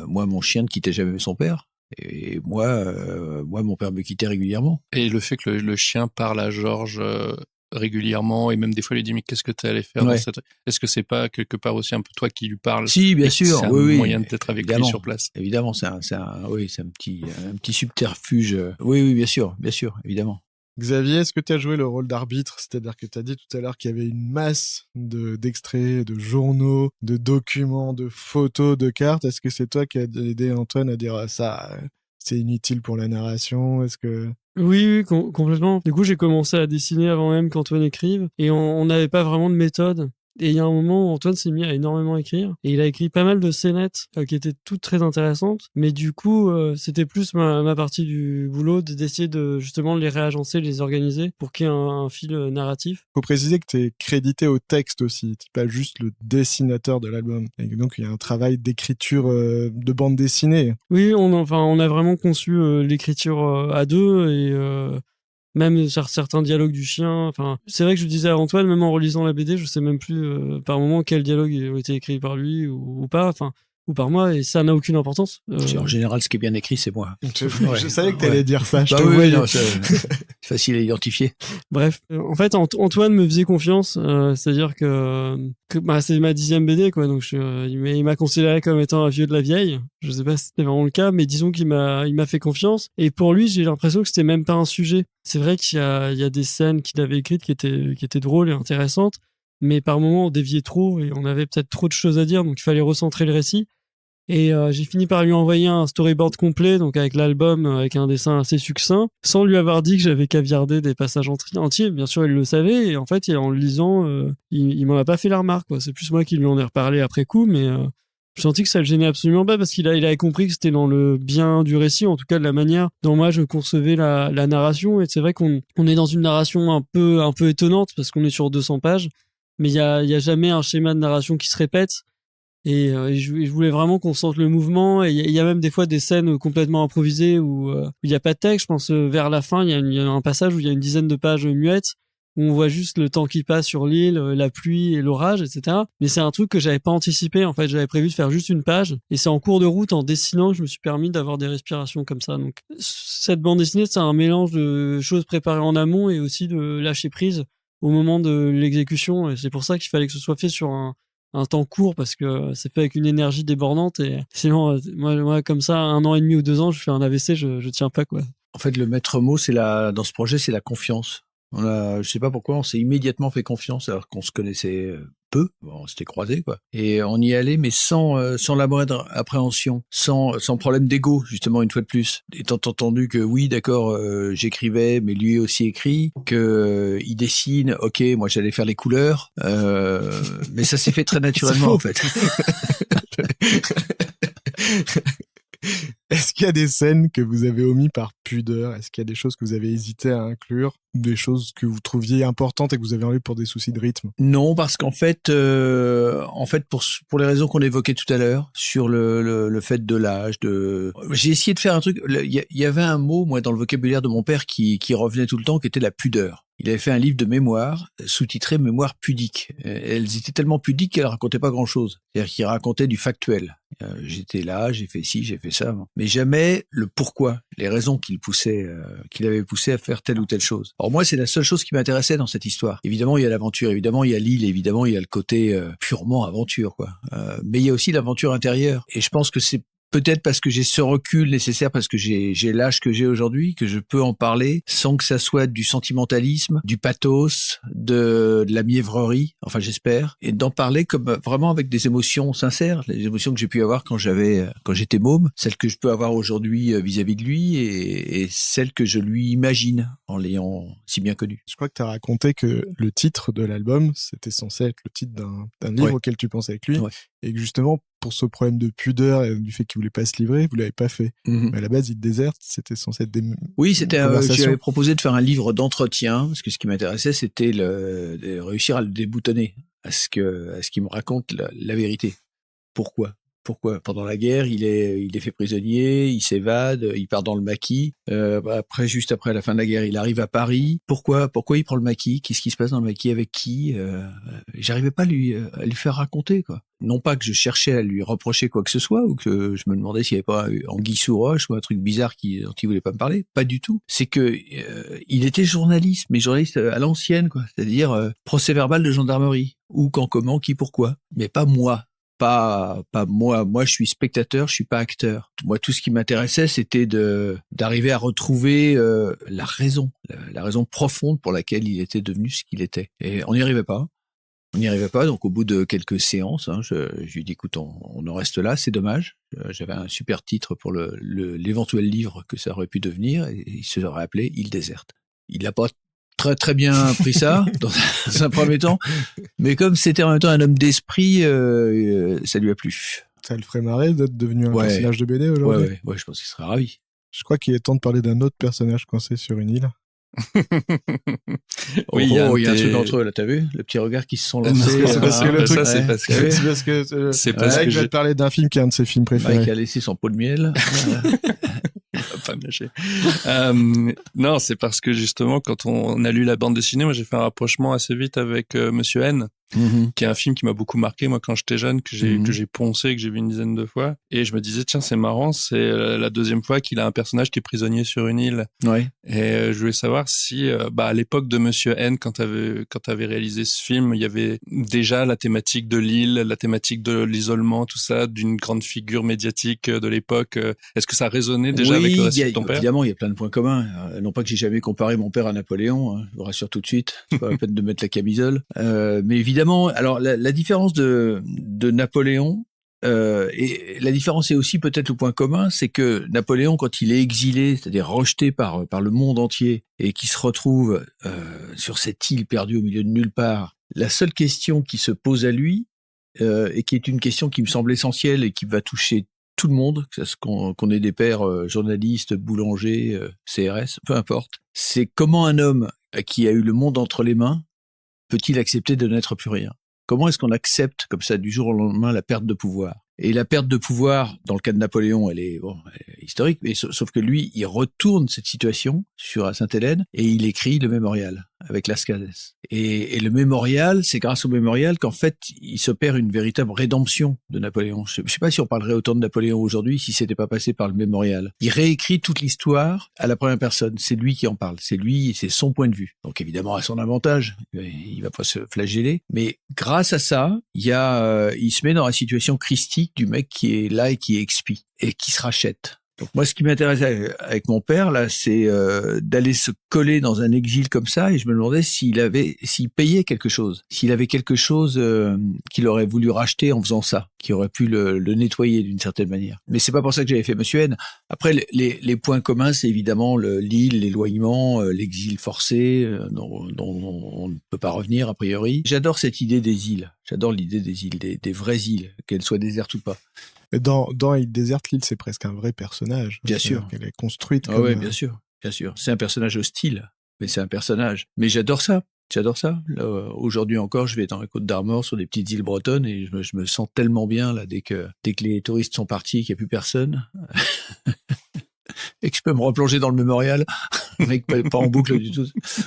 Moi, mon chien ne quittait jamais son père. Et moi, mon père me quittait régulièrement. Et le fait que le chien parle à Georges régulièrement et même des fois lui dit mais qu'est-ce que tu allé faire dans cette... Est-ce que c'est pas quelque part aussi un peu toi qui lui parle? Si, bien sûr, c'est un moyen d'être avec lui sur place. Évidemment, c'est un petit subterfuge. Oui, bien sûr, évidemment. Xavier, est-ce que tu as joué le rôle d'arbitre? C'est-à-dire que tu as dit tout à l'heure qu'il y avait une masse d'extraits, de journaux, de documents, de photos, de cartes. Est-ce que c'est toi qui as aidé Antoine à dire ça, c'est inutile pour la narration? Est-ce que... Oui, complètement. Du coup, j'ai commencé à dessiner avant même qu'Antoine écrive et on n'avait pas vraiment de méthode. Et il y a un moment où Antoine s'est mis à énormément écrire. Et il a écrit pas mal de scénettes qui étaient toutes très intéressantes. Mais du coup, c'était plus ma partie du boulot d'essayer de justement les réagencer, les organiser pour qu'il y ait un fil narratif. Faut préciser que t'es crédité au texte aussi. T'es pas juste le dessinateur de l'album. Et donc, il y a un travail d'écriture de bande dessinée. Oui, on a vraiment conçu l'écriture à deux et... même certains dialogues du chien. Enfin, c'est vrai que je disais à Antoine, même en relisant la BD, je sais même plus par moment quel dialogue a été écrit par lui ou pas, enfin, ou par moi, et ça n'a aucune importance. En général, ce qui est bien écrit, c'est moi. Je savais que t'allais dire ça. Je te oui, voyais. non, c'est facile à identifier. Bref, en fait, Antoine me faisait confiance, c'est-à-dire que c'est ma 10e BD, quoi. Donc il m'a considéré comme étant un vieux de la vieille. Je sais pas si c'était vraiment le cas, mais disons qu'il m'a fait confiance. Et pour lui, j'ai l'impression que c'était même pas un sujet. C'est vrai qu'il y a des scènes qu'il avait écrites qui étaient drôles et intéressantes, mais par moments on déviait trop et on avait peut-être trop de choses à dire, donc il fallait recentrer le récit. Et j'ai fini par lui envoyer un storyboard complet, donc avec l'album, avec un dessin assez succinct, sans lui avoir dit que j'avais caviardé des passages entiers. Bien sûr, il le savait, et en fait, en le lisant, il m'en a pas fait la remarque, quoi. C'est plus moi qui lui en ai reparlé après coup, mais je sentis que ça le gênait absolument pas, parce qu'il avait compris que c'était dans le bien du récit, en tout cas de la manière dont moi je concevais la narration. Et c'est vrai qu'on est dans une narration un peu étonnante, parce qu'on est sur 200 pages, mais il y a jamais un schéma de narration qui se répète. Et je voulais vraiment qu'on sente le mouvement. Et il y a même des fois des scènes complètement improvisées où il y a pas de texte. Je pense vers la fin, il y a un passage où il y a une dizaine de pages muettes où on voit juste le temps qui passe sur l'île, la pluie et l'orage, etc. Mais c'est un truc que j'avais pas anticipé. En fait, j'avais prévu de faire juste une page. Et c'est en cours de route, en dessinant, que je me suis permis d'avoir des respirations comme ça. Donc, cette bande dessinée, c'est un mélange de choses préparées en amont et aussi de lâcher prise au moment de l'exécution. Et c'est pour ça qu'il fallait que ce soit fait sur un temps court, parce que c'est fait avec une énergie débordante. Et sinon, moi, comme ça, 1 an et demi ou 2 ans, je fais un AVC, je tiens pas, quoi. En fait, le maître mot, dans ce projet, c'est la confiance. Je sais pas pourquoi, on s'est immédiatement fait confiance alors qu'on se connaissait peu. Bon, on s'était croisés, quoi. Et on y allait, mais sans la moindre appréhension, sans problème d'ego, justement, une fois de plus. Étant entendu que oui, d'accord, j'écrivais, mais lui aussi écrit, que il dessine, ok, moi j'allais faire les couleurs, mais ça s'est fait très naturellement, en fait. Est-ce qu'il y a des scènes que vous avez omis par pudeur? Est-ce qu'il y a des choses que vous avez hésité à inclure? Des choses que vous trouviez importantes et que vous avez enlevé pour des soucis de rythme? Non, parce qu'en fait, pour les raisons qu'on évoquait tout à l'heure, sur le fait de l'âge, j'ai essayé de faire un truc. Il y avait un mot, moi, dans le vocabulaire de mon père qui revenait tout le temps, qui était la pudeur. Il avait fait un livre de mémoires, sous-titré Mémoires pudiques. Elles étaient tellement pudiques qu'elles racontaient pas grand-chose. C'est-à-dire qu'il racontait du factuel. J'étais là, j'ai fait ci, j'ai fait ça. Mais jamais le pourquoi, les raisons qu'il avait poussé à faire telle ou telle chose. Or moi, c'est la seule chose qui m'intéressait dans cette histoire. Évidemment, il y a l'aventure, évidemment, il y a l'île, évidemment, il y a le côté purement aventure, quoi. Mais il y a aussi l'aventure intérieure. Et je pense que c'est peut-être parce que j'ai ce recul nécessaire, parce que j'ai l'âge que j'ai aujourd'hui, que je peux en parler sans que ça soit du sentimentalisme, du pathos, de la mièvrerie, enfin j'espère, et d'en parler comme vraiment avec des émotions sincères, les émotions que j'ai pu avoir quand j'étais môme, celles que je peux avoir aujourd'hui vis-à-vis de lui, et celles que je lui imagine en l'ayant si bien connu. Je crois que tu as raconté que le titre de l'album, c'était censé être le titre d'un livre auquel tu pensais avec lui, et que justement, pour ce problème de pudeur et du fait qu'il voulait pas se livrer, vous l'avez pas fait. Mais à la base, il déserte, c'était censé être des j'avais proposé de faire un livre d'entretien, parce que ce qui m'intéressait, c'était de réussir à le déboutonner, à ce qu'il me raconte la vérité. Pourquoi pendant la guerre, il est fait prisonnier, il s'évade, il part dans le maquis. Juste après la fin de la guerre, il arrive à Paris. Pourquoi il prend le maquis? Qu'est-ce qui se passe dans le maquis? Avec qui? J'arrivais pas à lui faire raconter, quoi. Non pas que je cherchais à lui reprocher quoi que ce soit, ou que je me demandais s'il n'y avait pas anguille sous roche ou un truc bizarre dont il voulait pas me parler. Pas du tout. C'est que il était journaliste, mais journaliste à l'ancienne, quoi. C'est-à-dire procès-verbal de gendarmerie. Où, quand, comment, qui, pourquoi. Mais pas moi. Pas moi. Moi, je suis spectateur, je suis pas acteur. Moi, tout ce qui m'intéressait, c'était d'arriver à retrouver la raison profonde pour laquelle il était devenu ce qu'il était. Et on n'y arrivait pas. Donc au bout de quelques séances, je lui dis écoute, on en reste là, c'est dommage. J'avais un super titre pour l'éventuel livre que ça aurait pu devenir, et il se serait appelé Il déserte. Il l'a pas très très bien pris ça dans un premier temps, mais comme c'était en même temps un homme d'esprit, ça lui a plu. Ça le ferait marrer d'être devenu un personnage de BD aujourd'hui. Ouais, je pense qu'il serait ravi. Je crois qu'il est temps de parler d'un autre personnage coincé sur une île. Oui, il y a un truc entre eux là, t'as vu le petit regard qui se sont lancés. C'est parce que le truc, c'est parce que je vais te parler d'un film qui est un de ses films préférés. Mike a laissé son pot de miel. Pas nager. Non, c'est parce que justement, quand on a lu la bande dessinée, moi j'ai fait un rapprochement assez vite avec Monsieur N, qui est un film qui m'a beaucoup marqué moi quand j'étais jeune, que j'ai poncé, que j'ai vu une dizaine de fois, et je me disais tiens, c'est marrant, c'est la deuxième fois qu'il a un personnage qui est prisonnier sur une île. Ouais. Et je voulais savoir si à l'époque de Monsieur N, quand t'avais réalisé ce film, il y avait déjà la thématique de l'île, la thématique de l'isolement, tout ça, d'une grande figure médiatique de l'époque. Est-ce que ça résonnait déjà avec le récit de ton père? Évidemment, il y a plein de points communs. Non pas que j'ai jamais comparé mon père à Napoléon, je vous rassure tout de suite, c'est pas la peine de mettre la camisole. Mais évidemment, alors la différence de Napoléon, et la différence est aussi peut-être le point commun, c'est que Napoléon, quand il est exilé, c'est-à-dire rejeté par le monde entier, et qui se retrouve sur cette île perdue au milieu de nulle part, la seule question qui se pose à lui, et qui est une question qui me semble essentielle et qui va toucher tout le monde, qu'on ait des pères journalistes, boulangers, CRS, peu importe, c'est comment un homme qui a eu le monde entre les mains peut-il accepter de n'être plus rien? Comment est-ce qu'on accepte comme ça du jour au lendemain la perte de pouvoir? Et la perte de pouvoir, dans le cas de Napoléon, elle est historique, mais sauf que lui, il retourne cette situation à Sainte-Hélène et il écrit le mémorial avec Las Cases. Et le mémorial, c'est grâce au mémorial qu'en fait, il s'opère une véritable rédemption de Napoléon. Je sais pas si on parlerait autant de Napoléon aujourd'hui si c'était pas passé par le mémorial. Il réécrit toute l'histoire à la première personne. C'est lui qui en parle. C'est lui, c'est son point de vue. Donc évidemment, à son avantage, il va pas se flageller. Mais grâce à ça, il se met dans la situation christique du mec qui est là et qui expie et qui se rachète. Donc moi, ce qui m'intéressait avec mon père, là, c'est d'aller se coller dans un exil comme ça, et je me demandais s'il payait quelque chose, s'il avait quelque chose qu'il aurait voulu racheter en faisant ça, qui aurait pu le nettoyer d'une certaine manière. Mais c'est pas pour ça que j'avais fait Monsieur N. Après, les points communs, c'est évidemment l'île, l'éloignement, l'exil forcé, dont on ne peut pas revenir a priori. J'adore cette idée des îles. J'adore l'idée des îles, des vraies îles, qu'elles soient désertes ou pas. Dans Île déserte, l'île, c'est presque un vrai personnage. Bien sûr. Elle est construite comme... Ah ouais, bien sûr. C'est un personnage hostile, mais c'est un personnage. Mais j'adore ça. Là, aujourd'hui encore, je vais dans la Côte d'Armor, sur des petites îles bretonnes, et je me sens tellement bien, là, dès que les touristes sont partis, qu'il n'y a plus personne. Et que je peux me replonger dans le mémorial, avec pas en boucle du tout.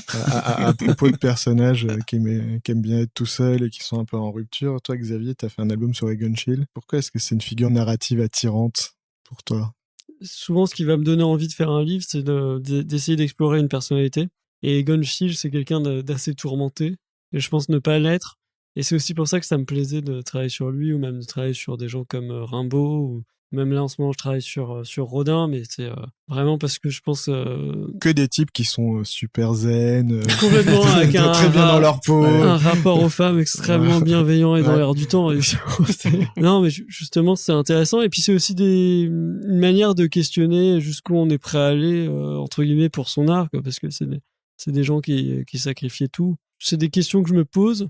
À propos de personnages qui aiment bien être tout seuls et qui sont un peu en rupture, toi, Xavier, t'as fait un album sur Egon Schiele. Pourquoi est-ce que c'est une figure narrative attirante pour toi? Souvent, ce qui va me donner envie de faire un livre, c'est d'essayer d'explorer une personnalité. Et Egon Schiele, c'est quelqu'un d'assez tourmenté, et je pense ne pas l'être. Et c'est aussi pour ça que ça me plaisait de travailler sur lui, ou même de travailler sur des gens comme Rimbaud, ou même là, en ce moment, je travaille sur Rodin, mais c'est vraiment parce que je pense... Que des types qui sont super zen, complètement avec très bien dans leur peau. Un rapport aux femmes extrêmement bienveillant et dans l'air du temps. Non, mais justement, c'est intéressant. Et puis, c'est aussi une manière de questionner jusqu'où on est prêt à aller, entre guillemets, pour son art, quoi, parce que c'est des gens qui sacrifiaient tout. C'est des questions que je me pose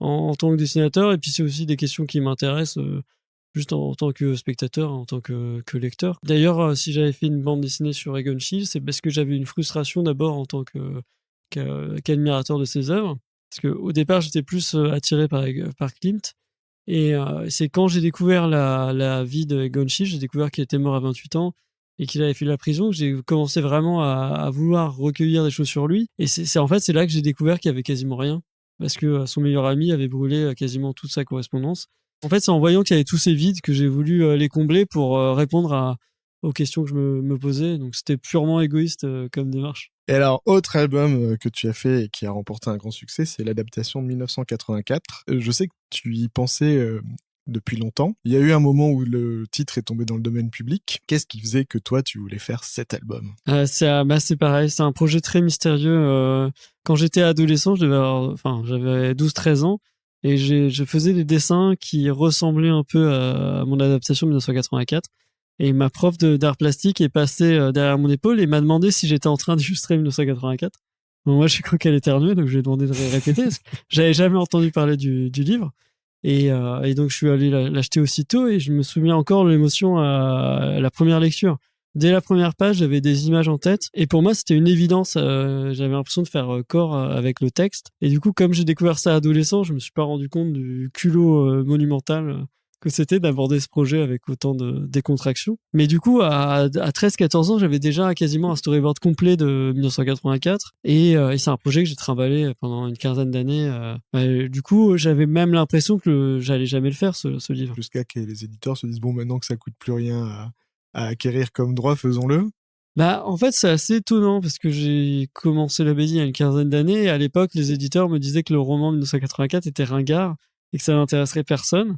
en tant que dessinateur, et puis c'est aussi des questions qui m'intéressent juste en tant que spectateur, en tant que lecteur. D'ailleurs, si j'avais fait une bande dessinée sur Egon Schiele, c'est parce que j'avais une frustration d'abord en tant qu'admirateur de ses œuvres, parce qu'au départ, j'étais plus attiré par Klimt, et c'est quand j'ai découvert la vie de Egon Schiele, j'ai découvert qu'il était mort à 28 ans, et qu'il avait fait la prison, que j'ai commencé vraiment à vouloir recueillir des choses sur lui, et c'est là que j'ai découvert qu'il y avait quasiment rien, parce que son meilleur ami avait brûlé quasiment toute sa correspondance. En fait, c'est en voyant qu'il y avait tous ces vides que j'ai voulu les combler pour répondre aux questions que je me posais. Donc, c'était purement égoïste comme démarche. Et alors, autre album que tu as fait et qui a remporté un grand succès, c'est l'adaptation de 1984. Je sais que tu y pensais depuis longtemps. Il y a eu un moment où le titre est tombé dans le domaine public. Qu'est-ce qui faisait que toi, tu voulais faire cet album? C'est pareil, c'est un projet très mystérieux. Quand j'étais adolescent, j'avais 12-13 ans. Et je faisais des dessins qui ressemblaient un peu à mon adaptation de 1984. Et ma prof d'art plastique est passée derrière mon épaule et m'a demandé si j'étais en train d'illustrer 1984. Donc moi, j'ai cru qu'elle éternuait, donc je lui ai demandé de répéter. Parce que j'avais jamais entendu parler du livre. Et donc, je suis allé l'acheter aussitôt, et je me souviens encore de l'émotion à la première lecture. Dès la première page, j'avais des images en tête, et pour moi, c'était une évidence. J'avais l'impression de faire corps avec le texte. Et du coup, comme j'ai découvert ça adolescent, je me suis pas rendu compte du culot monumental que c'était d'aborder ce projet avec autant de décontraction. Mais du coup, à 13-14 ans, j'avais déjà quasiment un storyboard complet de 1984, et c'est un projet que j'ai trimballé pendant une quinzaine d'années. Du coup, j'avais même l'impression que j'allais jamais le faire, ce livre. Jusqu'à que les éditeurs se disent, bon, maintenant que ça coûte plus rien à acquérir comme droit, faisons-le. En fait, c'est assez étonnant parce que j'ai commencé la BD il y a une quinzaine d'années, et à l'époque, les éditeurs me disaient que le roman 1984 était ringard et que ça n'intéresserait personne.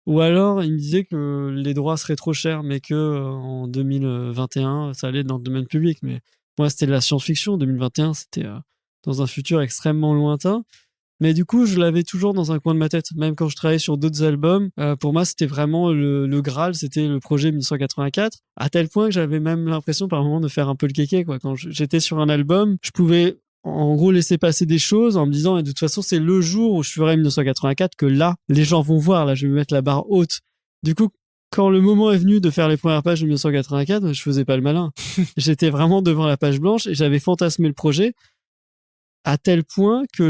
Ou alors, ils me disaient que les droits seraient trop chers, mais que en 2021, ça allait dans le domaine public. Mais moi, c'était de la science-fiction. 2021, c'était dans un futur extrêmement lointain. Mais du coup, je l'avais toujours dans un coin de ma tête. Même quand je travaillais sur d'autres albums, pour moi, c'était vraiment le Graal, c'était le projet 1984. À tel point que j'avais même l'impression par moment de faire un peu le kéké, quoi. Quand j'étais sur un album, je pouvais en gros laisser passer des choses en me disant, de toute façon, c'est le jour où je ferai 1984 que là, les gens vont voir. Là, je vais me mettre la barre haute. Du coup, quand le moment est venu de faire les premières pages de 1984, je faisais pas le malin. J'étais vraiment devant la page blanche et j'avais fantasmé le projet à tel point que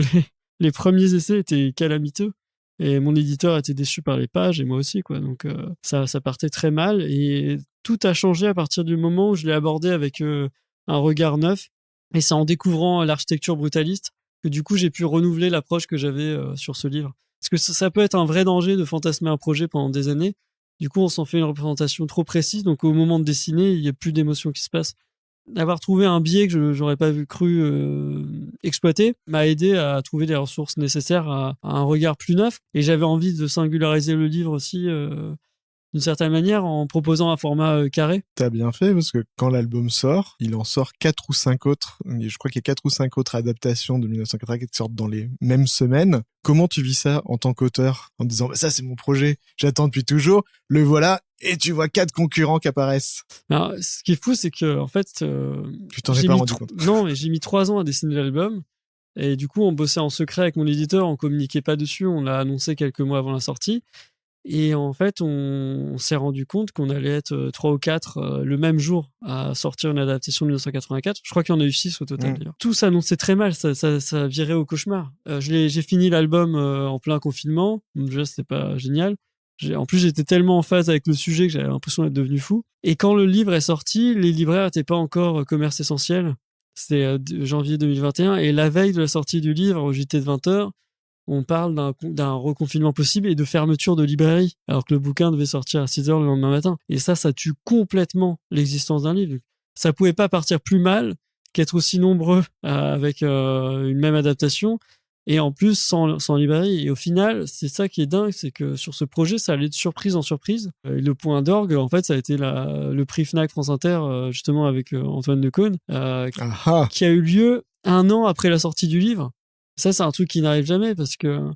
les premiers essais étaient calamiteux. Et mon éditeur était déçu par les pages, et moi aussi, quoi. Donc, ça partait très mal. Et tout a changé à partir du moment où je l'ai abordé avec un regard neuf. Et c'est en découvrant l'architecture brutaliste que du coup, j'ai pu renouveler l'approche que j'avais sur ce livre. Parce que ça peut être un vrai danger de fantasmer un projet pendant des années. Du coup, on s'en fait une représentation trop précise. Donc, au moment de dessiner, il n'y a plus d'émotion qui se passe. D'avoir trouvé un biais que je n'aurais pas cru exploiter m'a aidé à trouver les ressources nécessaires à un regard plus neuf. Et j'avais envie de singulariser le livre aussi d'une certaine manière en proposant un format carré. T'as bien fait, parce que quand l'album sort, il en sort 4 ou 5 autres. Je crois qu'il y a 4 ou 5 autres adaptations de 1984 qui sortent dans les mêmes semaines. Comment tu vis ça en tant qu'auteur? En disant, ça c'est mon projet, j'attends depuis toujours, le voilà, et tu vois 4 concurrents qui apparaissent. Alors, ce qui est fou, c'est que en fait, Tu t'en es pas rendu compte. Non, mais j'ai mis 3 ans à dessiner l'album. Et du coup, on bossait en secret avec mon éditeur, on communiquait pas dessus, on l'a annoncé quelques mois avant la sortie. Et en fait, on s'est rendu compte qu'on allait être 3 ou 4 le même jour à sortir une adaptation de 1984. Je crois qu'il y en a eu 6 au total, d'ailleurs. Tout s'annonçait très mal, ça virait au cauchemar. J'ai fini l'album en plein confinement. Déjà, c'était pas génial. En plus, j'étais tellement en phase avec le sujet que j'avais l'impression d'être devenu fou. Et quand le livre est sorti, les libraires n'étaient pas encore commerce essentiel. C'était janvier 2021. Et la veille de la sortie du livre, au JT de 20h, on parle d'un reconfinement possible et de fermeture de librairie, alors que le bouquin devait sortir à 6h le lendemain matin. Et ça tue complètement l'existence d'un livre. Ça pouvait pas partir plus mal qu'être aussi nombreux avec une même adaptation, et en plus sans librairie. Et au final, c'est ça qui est dingue, c'est que sur ce projet, ça allait de surprise en surprise. Et le point d'orgue, en fait, ça a été le prix Fnac France Inter, justement avec Antoine Decaune, qui a eu lieu 1 an après la sortie du livre. Ça, c'est un truc qui n'arrive jamais, parce que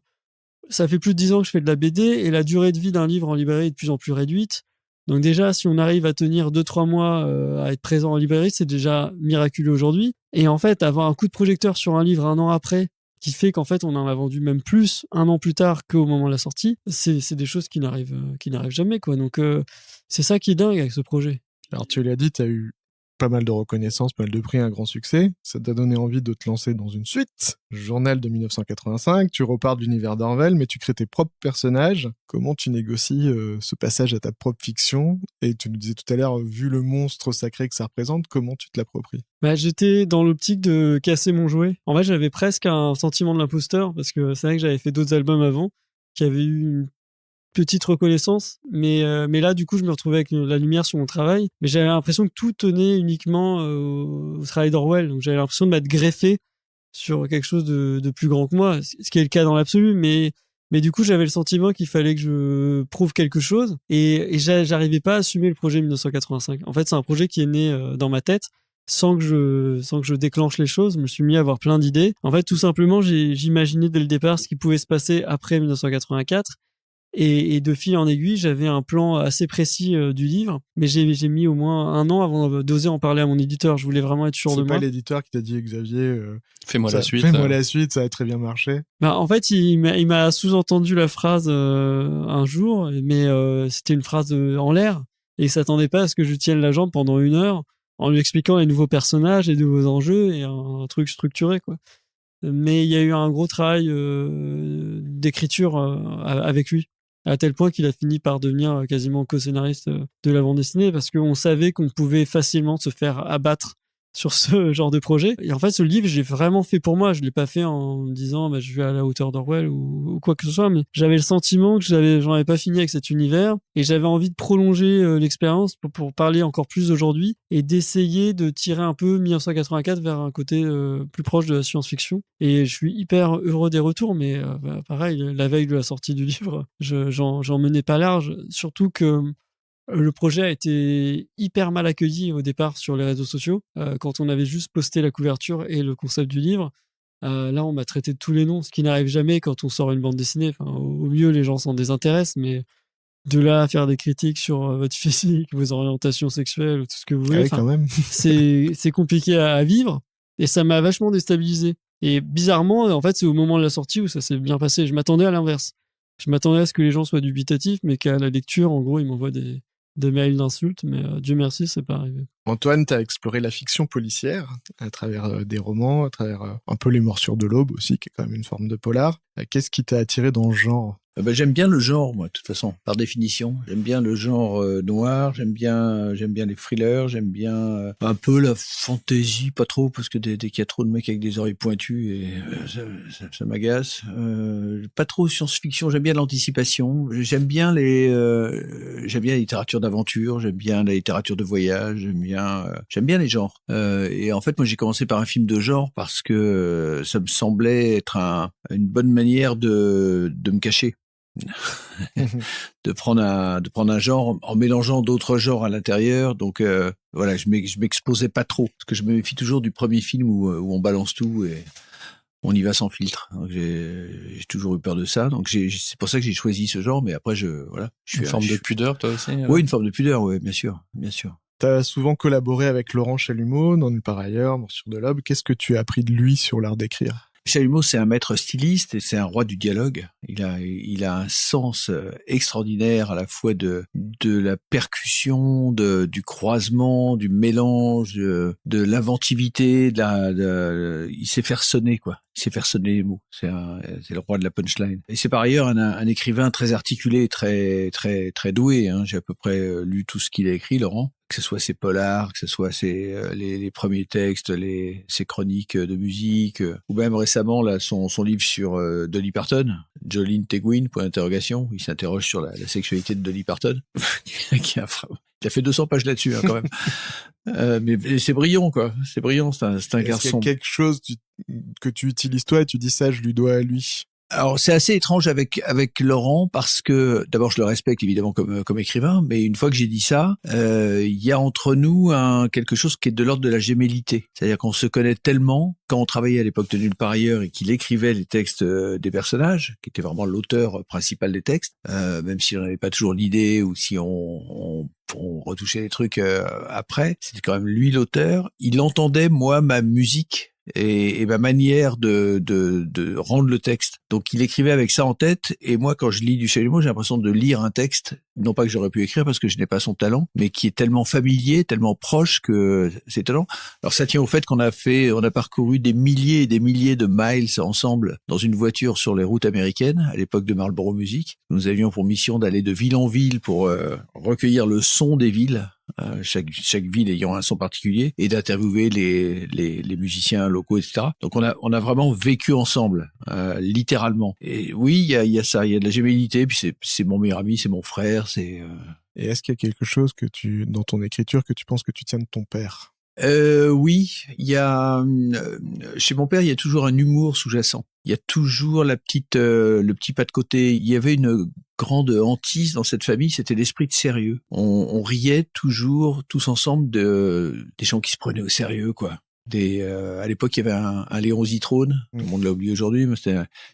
ça fait plus de 10 ans que je fais de la BD, et la durée de vie d'un livre en librairie est de plus en plus réduite. Donc déjà, si on arrive à tenir 2-3 mois à être présent en librairie, c'est déjà miraculeux aujourd'hui. Et en fait, avoir un coup de projecteur sur un livre 1 an après, qui fait qu'en fait, on en a vendu même plus 1 an plus tard qu'au moment de la sortie, c'est des choses qui n'arrivent jamais, quoi. Donc c'est ça qui est dingue avec ce projet. Alors tu l'as dit, tu as eu pas mal de reconnaissances, pas mal de prix, un grand succès. Ça t'a donné envie de te lancer dans une suite. Journal de 1985, tu repars de l'univers d'Orwell, mais tu crées tes propres personnages. Comment tu négocies ce passage à ta propre fiction? Et tu nous disais tout à l'heure, vu le monstre sacré que ça représente, comment tu te l'appropries? J'étais dans l'optique de casser mon jouet. En fait, j'avais presque un sentiment de l'imposteur, parce que c'est vrai que j'avais fait d'autres albums avant, qui avaient eu une petite reconnaissance, mais là, du coup, je me retrouvais avec la lumière sur mon travail, mais j'avais l'impression que tout tenait uniquement au travail d'Orwell. Donc j'avais l'impression de m'être greffé sur quelque chose de plus grand que moi, ce qui est le cas dans l'absolu, mais du coup, j'avais le sentiment qu'il fallait que je prouve quelque chose, et j'arrivais pas à assumer le projet 1985. En fait, c'est un projet qui est né dans ma tête, sans que je déclenche les choses. Je me suis mis à avoir plein d'idées. En fait, tout simplement, j'imaginais dès le départ ce qui pouvait se passer après 1984. Et de fil en aiguille, j'avais un plan assez précis du livre, mais j'ai mis au moins 1 an avant d'oser en parler à mon éditeur. Je voulais vraiment être sûr de moi. C'est pas l'éditeur qui t'a dit, Xavier, fais-moi la suite. Fais-moi la suite, ça a très bien marché. En fait, il m'a sous-entendu la phrase un jour, mais c'était une phrase en l'air, et il s'attendait pas à ce que je tienne la jambe pendant 1 heure en lui expliquant les nouveaux personnages, les nouveaux enjeux, et un truc structuré, quoi. Mais il y a eu un gros travail d'écriture avec lui, à tel point qu'il a fini par devenir quasiment co-scénariste de la bande dessinée, parce qu'on savait qu'on pouvait facilement se faire abattre sur ce genre de projet. Et en fait, ce livre, j'ai vraiment fait pour moi. Je l'ai pas fait en me disant je vais à la hauteur d'Orwell ou quoi que ce soit, mais j'avais le sentiment que j'en avais pas fini avec cet univers, et j'avais envie de prolonger l'expérience pour parler encore plus d'aujourd'hui, et d'essayer de tirer un peu 1984 vers un côté plus proche de la science-fiction. Et je suis hyper heureux des retours, mais pareil, la veille de la sortie du livre, j'en menais pas large, surtout que le projet a été hyper mal accueilli au départ sur les réseaux sociaux. Quand on avait juste posté la couverture et le concept du livre, là, on m'a traité de tous les noms, ce qui n'arrive jamais quand on sort une bande dessinée. Enfin, au mieux, les gens s'en désintéressent, mais de là à faire des critiques sur votre physique, vos orientations sexuelles, tout ce que vous voulez, quand même. c'est compliqué à vivre, et ça m'a vachement déstabilisé. Et bizarrement, en fait, c'est au moment de la sortie où ça s'est bien passé. Je m'attendais à l'inverse. Je m'attendais à ce que les gens soient dubitatifs, mais qu'à la lecture, en gros, ils m'envoient des mails d'insultes, mais Dieu merci, c'est pas arrivé. Antoine, t'as exploré la fiction policière à travers des romans, à travers un peu Les Morsures de l'Aube aussi, qui est quand même une forme de polar. Qu'est-ce qui t'a attiré dans ce genre? J'aime bien le genre, moi, de toute façon, par définition. J'aime bien le genre noir, j'aime bien les thrillers, j'aime bien un peu la fantasy, pas trop, parce que dès qu'il y a trop de mecs avec des oreilles pointues, et ça m'agace. Pas trop science-fiction, j'aime bien l'anticipation. J'aime bien la littérature d'aventure, j'aime bien la littérature de voyage, j'aime bien les genres. Et en fait, moi, j'ai commencé par un film de genre parce que ça me semblait être une bonne manière de me cacher. de prendre un genre en mélangeant d'autres genres à l'intérieur. Donc voilà, je m'exposais pas trop parce que je me méfie toujours du premier film où on balance tout et on y va sans filtre. Donc j'ai toujours eu peur de ça. Donc c'est pour ça que j'ai choisi ce genre. Mais après je suis Une forme de pudeur, toi aussi. Oui, une forme de pudeur, oui, bien sûr, bien sûr. T'as souvent collaboré avec Laurent Chalumeau dans Nulle part ailleurs, Morsure de l'Aube. Qu'est-ce que tu as appris de lui sur l'art d'écrire? Chalumeau, c'est un maître styliste et c'est un roi du dialogue. Il a un sens extraordinaire à la fois de la percussion, du croisement, du mélange, de l'inventivité, il sait faire sonner, quoi. Il sait faire sonner les mots. C'est le roi de la punchline. Et c'est par ailleurs un écrivain très articulé, très, très, très doué, hein. J'ai à peu près lu tout ce qu'il a écrit, Laurent. Que ce soit ses polars, que ce soit les premiers textes, ses chroniques de musique, ou même récemment là son livre sur Dolly Parton, Jolene Teguin, point d'interrogation. Il s'interroge sur la sexualité de Dolly Parton. Il a fait 200 pages là-dessus, hein, quand même. Mais c'est brillant, quoi. C'est brillant, c'est un garçon. Est-ce qu'il y a quelque chose que tu utilises toi et tu dis ça, je lui dois à lui? Alors c'est assez étrange avec Laurent parce que d'abord je le respecte évidemment comme écrivain, mais une fois que j'ai dit ça, il y a entre nous quelque chose qui est de l'ordre de la gémellité, c'est-à-dire qu'on se connaît tellement quand on travaillait à l'époque de Nulle part ailleurs et qu'il écrivait les textes des personnages, qui était vraiment l'auteur principal des textes, même si on n'avait pas toujours l'idée ou si on retouchait les trucs après, c'était quand même lui l'auteur. Il entendait moi ma musique et ma manière de rendre le texte. Donc il écrivait avec ça en tête, et moi quand je lis du Chalumeau, j'ai l'impression de lire un texte, non pas que j'aurais pu écrire parce que je n'ai pas son talent, mais qui est tellement familier, tellement proche que c'est étonnant. Alors ça tient au fait qu'on a parcouru des milliers et des milliers de miles ensemble dans une voiture sur les routes américaines à l'époque de Marlboro Music. Nous avions pour mission d'aller de ville en ville pour recueillir le son des villes. Chaque ville ayant un son particulier, et d'interviewer les musiciens locaux, etc. Donc on a vraiment vécu ensemble, littéralement. Et oui, il y a ça, il y a de la gémellité, puis c'est mon meilleur ami, c'est mon frère, c'est. Et est-ce qu'il y a quelque chose dans ton écriture que tu penses que tu tiens de ton père? Oui, il y a chez mon père, il y a toujours un humour sous-jacent. Il y a toujours le petit pas de côté. Il y avait une grande hantise dans cette famille, c'était l'esprit de sérieux. On riait toujours tous ensemble des gens qui se prenaient au sérieux, quoi. À l'époque, il y avait un Léon Zitrone, tout le monde l'a oublié aujourd'hui, mais c'était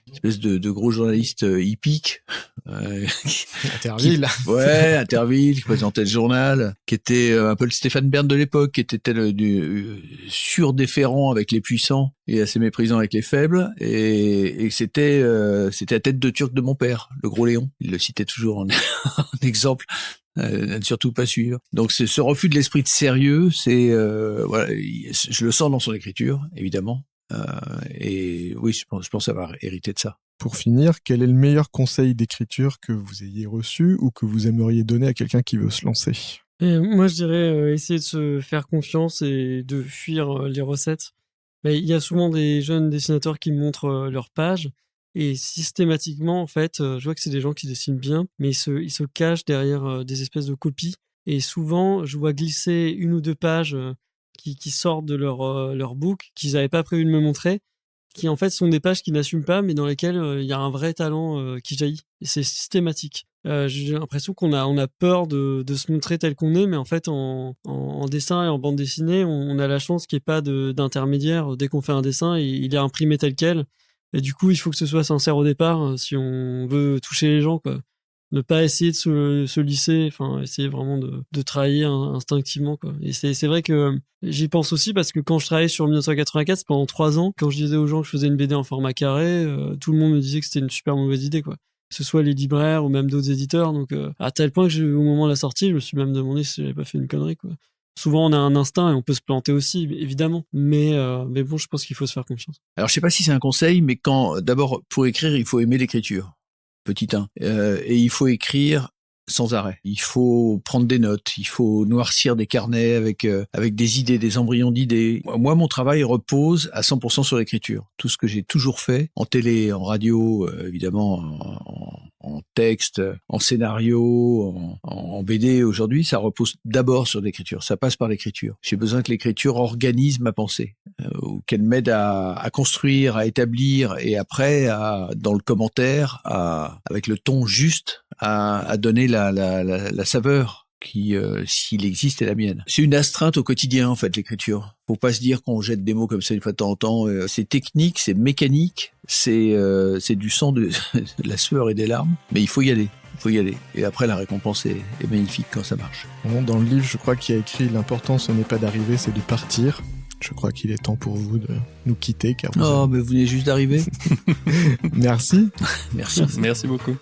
une espèce de gros journaliste hippique. Interville. Interville, qui présentait le journal, qui était un peu le Stéphane Bern de l'époque, qui était surdéférent avec les puissants et assez méprisant avec les faibles, et c'était la tête de turc de mon père, le gros Léon. Il le citait toujours en exemple. À ne surtout pas suivre. Donc c'est ce refus de l'esprit de sérieux, je le sens dans son écriture, évidemment. Et oui, je pense avoir hérité de ça. Pour finir, quel est le meilleur conseil d'écriture que vous ayez reçu ou que vous aimeriez donner à quelqu'un qui veut se lancer? Et moi, je dirais essayer de se faire confiance et de fuir les recettes. Mais il y a souvent des jeunes dessinateurs qui montrent leurs pages. Et systématiquement, en fait, je vois que c'est des gens qui dessinent bien, mais ils se cachent derrière des espèces de copies. Et souvent, je vois glisser 1 ou 2 pages qui sortent de leur book, qu'ils n'avaient pas prévu de me montrer, qui en fait sont des pages qu'ils n'assument pas, mais dans lesquelles il y a un vrai talent qui jaillit. Et c'est systématique. J'ai l'impression qu'on a peur de se montrer tel qu'on est, mais en fait, en dessin et en bande dessinée, on a la chance qu'il n'y ait pas d'intermédiaire. Dès qu'on fait un dessin, il est imprimé tel quel. Et du coup, il faut que ce soit sincère au départ si on veut toucher les gens, quoi. Ne pas essayer de se lisser, enfin, essayer vraiment de trahir instinctivement, quoi. Et c'est vrai que j'y pense aussi parce que quand je travaillais sur 1984, pendant 3 ans, quand je disais aux gens que je faisais une BD en format carré, tout le monde me disait que c'était une super mauvaise idée, quoi. Que ce soit les libraires ou même d'autres éditeurs. Donc, à tel point que au moment de la sortie, je me suis même demandé si j'avais pas fait une connerie, quoi. Souvent, on a un instinct et on peut se planter aussi, évidemment. Mais bon, je pense qu'il faut se faire confiance. Alors, je sais pas si c'est un conseil, mais d'abord, pour écrire, il faut aimer l'écriture. petit 1. Et il faut écrire sans arrêt. Il faut prendre des notes, il faut noircir des carnets avec des idées, des embryons d'idées. Moi, mon travail repose à 100% sur l'écriture. Tout ce que j'ai toujours fait, en télé, en radio, évidemment, en texte, en scénario, en BD aujourd'hui, ça repose d'abord sur l'écriture. Ça passe par l'écriture. J'ai besoin que l'écriture organise ma pensée, qu'elle m'aide à construire, à établir, et après, dans le commentaire, avec le ton juste, à donner la saveur qui, s'il existe, est la mienne. C'est une astreinte au quotidien, en fait, l'écriture. Faut pas se dire qu'on jette des mots comme ça une fois de temps en temps. C'est technique, c'est mécanique, c'est du sang, de la sueur et des larmes, mais il faut y aller. Il faut y aller. Et après, la récompense est magnifique quand ça marche. Bon, dans le livre, je crois qu'il y a écrit « L'important, ce n'est pas d'arriver, c'est de partir ». Je crois qu'il est temps pour vous de nous quitter, car mais vous venez juste d'arriver. Merci. Merci. Merci beaucoup.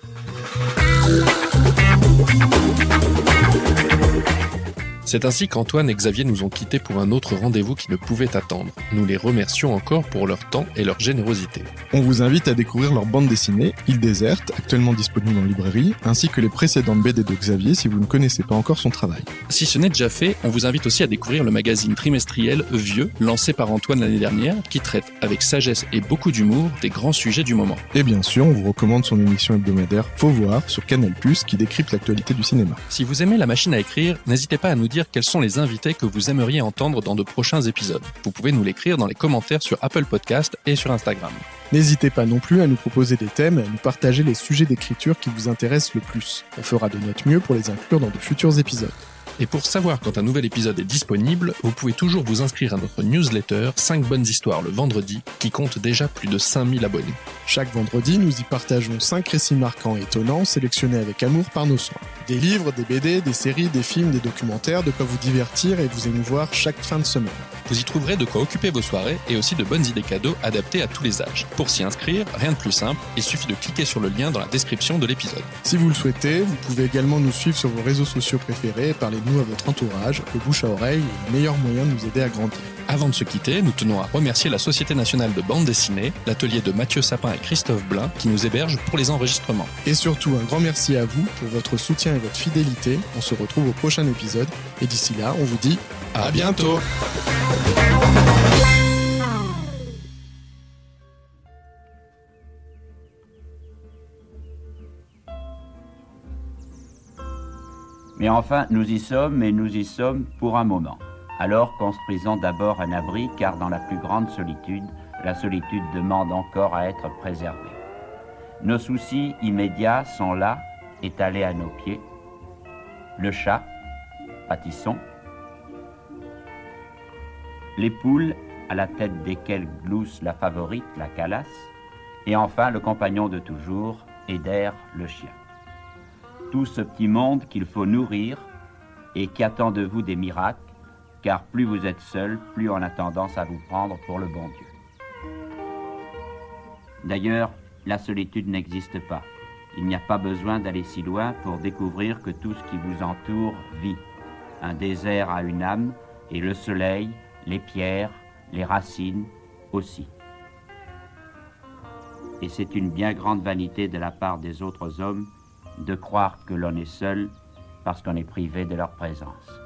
C'est ainsi qu'Antoine et Xavier nous ont quittés pour un autre rendez-vous qui ne pouvait attendre. Nous les remercions encore pour leur temps et leur générosité. On vous invite à découvrir leur bande dessinée, Île déserte, actuellement disponible en librairie, ainsi que les précédentes BD de Xavier si vous ne connaissez pas encore son travail. Si ce n'est déjà fait, on vous invite aussi à découvrir le magazine trimestriel Vieux, lancé par Antoine l'année dernière, qui traite avec sagesse et beaucoup d'humour des grands sujets du moment. Et bien sûr, on vous recommande son émission hebdomadaire Faut voir sur Canal+, qui décrypte l'actualité du cinéma. Si vous aimez la machine à écrire, n'hésitez pas à nous dire quels sont les invités que vous aimeriez entendre dans de prochains épisodes. Vous pouvez nous l'écrire dans les commentaires sur Apple Podcast et sur Instagram. N'hésitez pas non plus à nous proposer des thèmes et à nous partager les sujets d'écriture qui vous intéressent le plus. On fera de notre mieux pour les inclure dans de futurs épisodes. Et pour savoir quand un nouvel épisode est disponible, vous pouvez toujours vous inscrire à notre newsletter 5 bonnes histoires le vendredi, qui compte déjà plus de 5000 abonnés. Chaque vendredi, nous y partageons 5 récits marquants et étonnants, sélectionnés avec amour par nos soins. Des livres, des BD, des séries, des films, des documentaires, de quoi vous divertir et vous émouvoir chaque fin de semaine. Vous y trouverez de quoi occuper vos soirées et aussi de bonnes idées cadeaux adaptées à tous les âges. Pour s'y inscrire, rien de plus simple, il suffit de cliquer sur le lien dans la description de l'épisode. Si vous le souhaitez, vous pouvez également nous suivre sur vos réseaux sociaux préférés et parlez-nous à votre entourage. Le bouche à oreille est le meilleur moyen de nous aider à grandir. Avant de se quitter, nous tenons à remercier la Société nationale de bande dessinée, l'atelier de Mathieu Sapin et Christophe Blin, qui nous hébergent pour les enregistrements. Et surtout, un grand merci à vous pour votre soutien et votre fidélité. On se retrouve au prochain épisode. Et d'ici là, on vous dit à bientôt. Mais enfin, nous y sommes, et nous y sommes pour un moment. Alors construisons d'abord un abri, car dans la plus grande solitude, la solitude demande encore à être préservée. Nos soucis immédiats sont là, étalés à nos pieds. Le chat, pâtissons. Les poules, à la tête desquelles glousse la favorite, la calasse. Et enfin, le compagnon de toujours, Eider, le chien. Tout ce petit monde qu'il faut nourrir et qui attend de vous des miracles, car plus vous êtes seul, plus on a tendance à vous prendre pour le bon Dieu. D'ailleurs, la solitude n'existe pas. Il n'y a pas besoin d'aller si loin pour découvrir que tout ce qui vous entoure vit. Un désert a une âme, et le soleil, les pierres, les racines aussi. Et c'est une bien grande vanité de la part des autres hommes de croire que l'on est seul parce qu'on est privé de leur présence.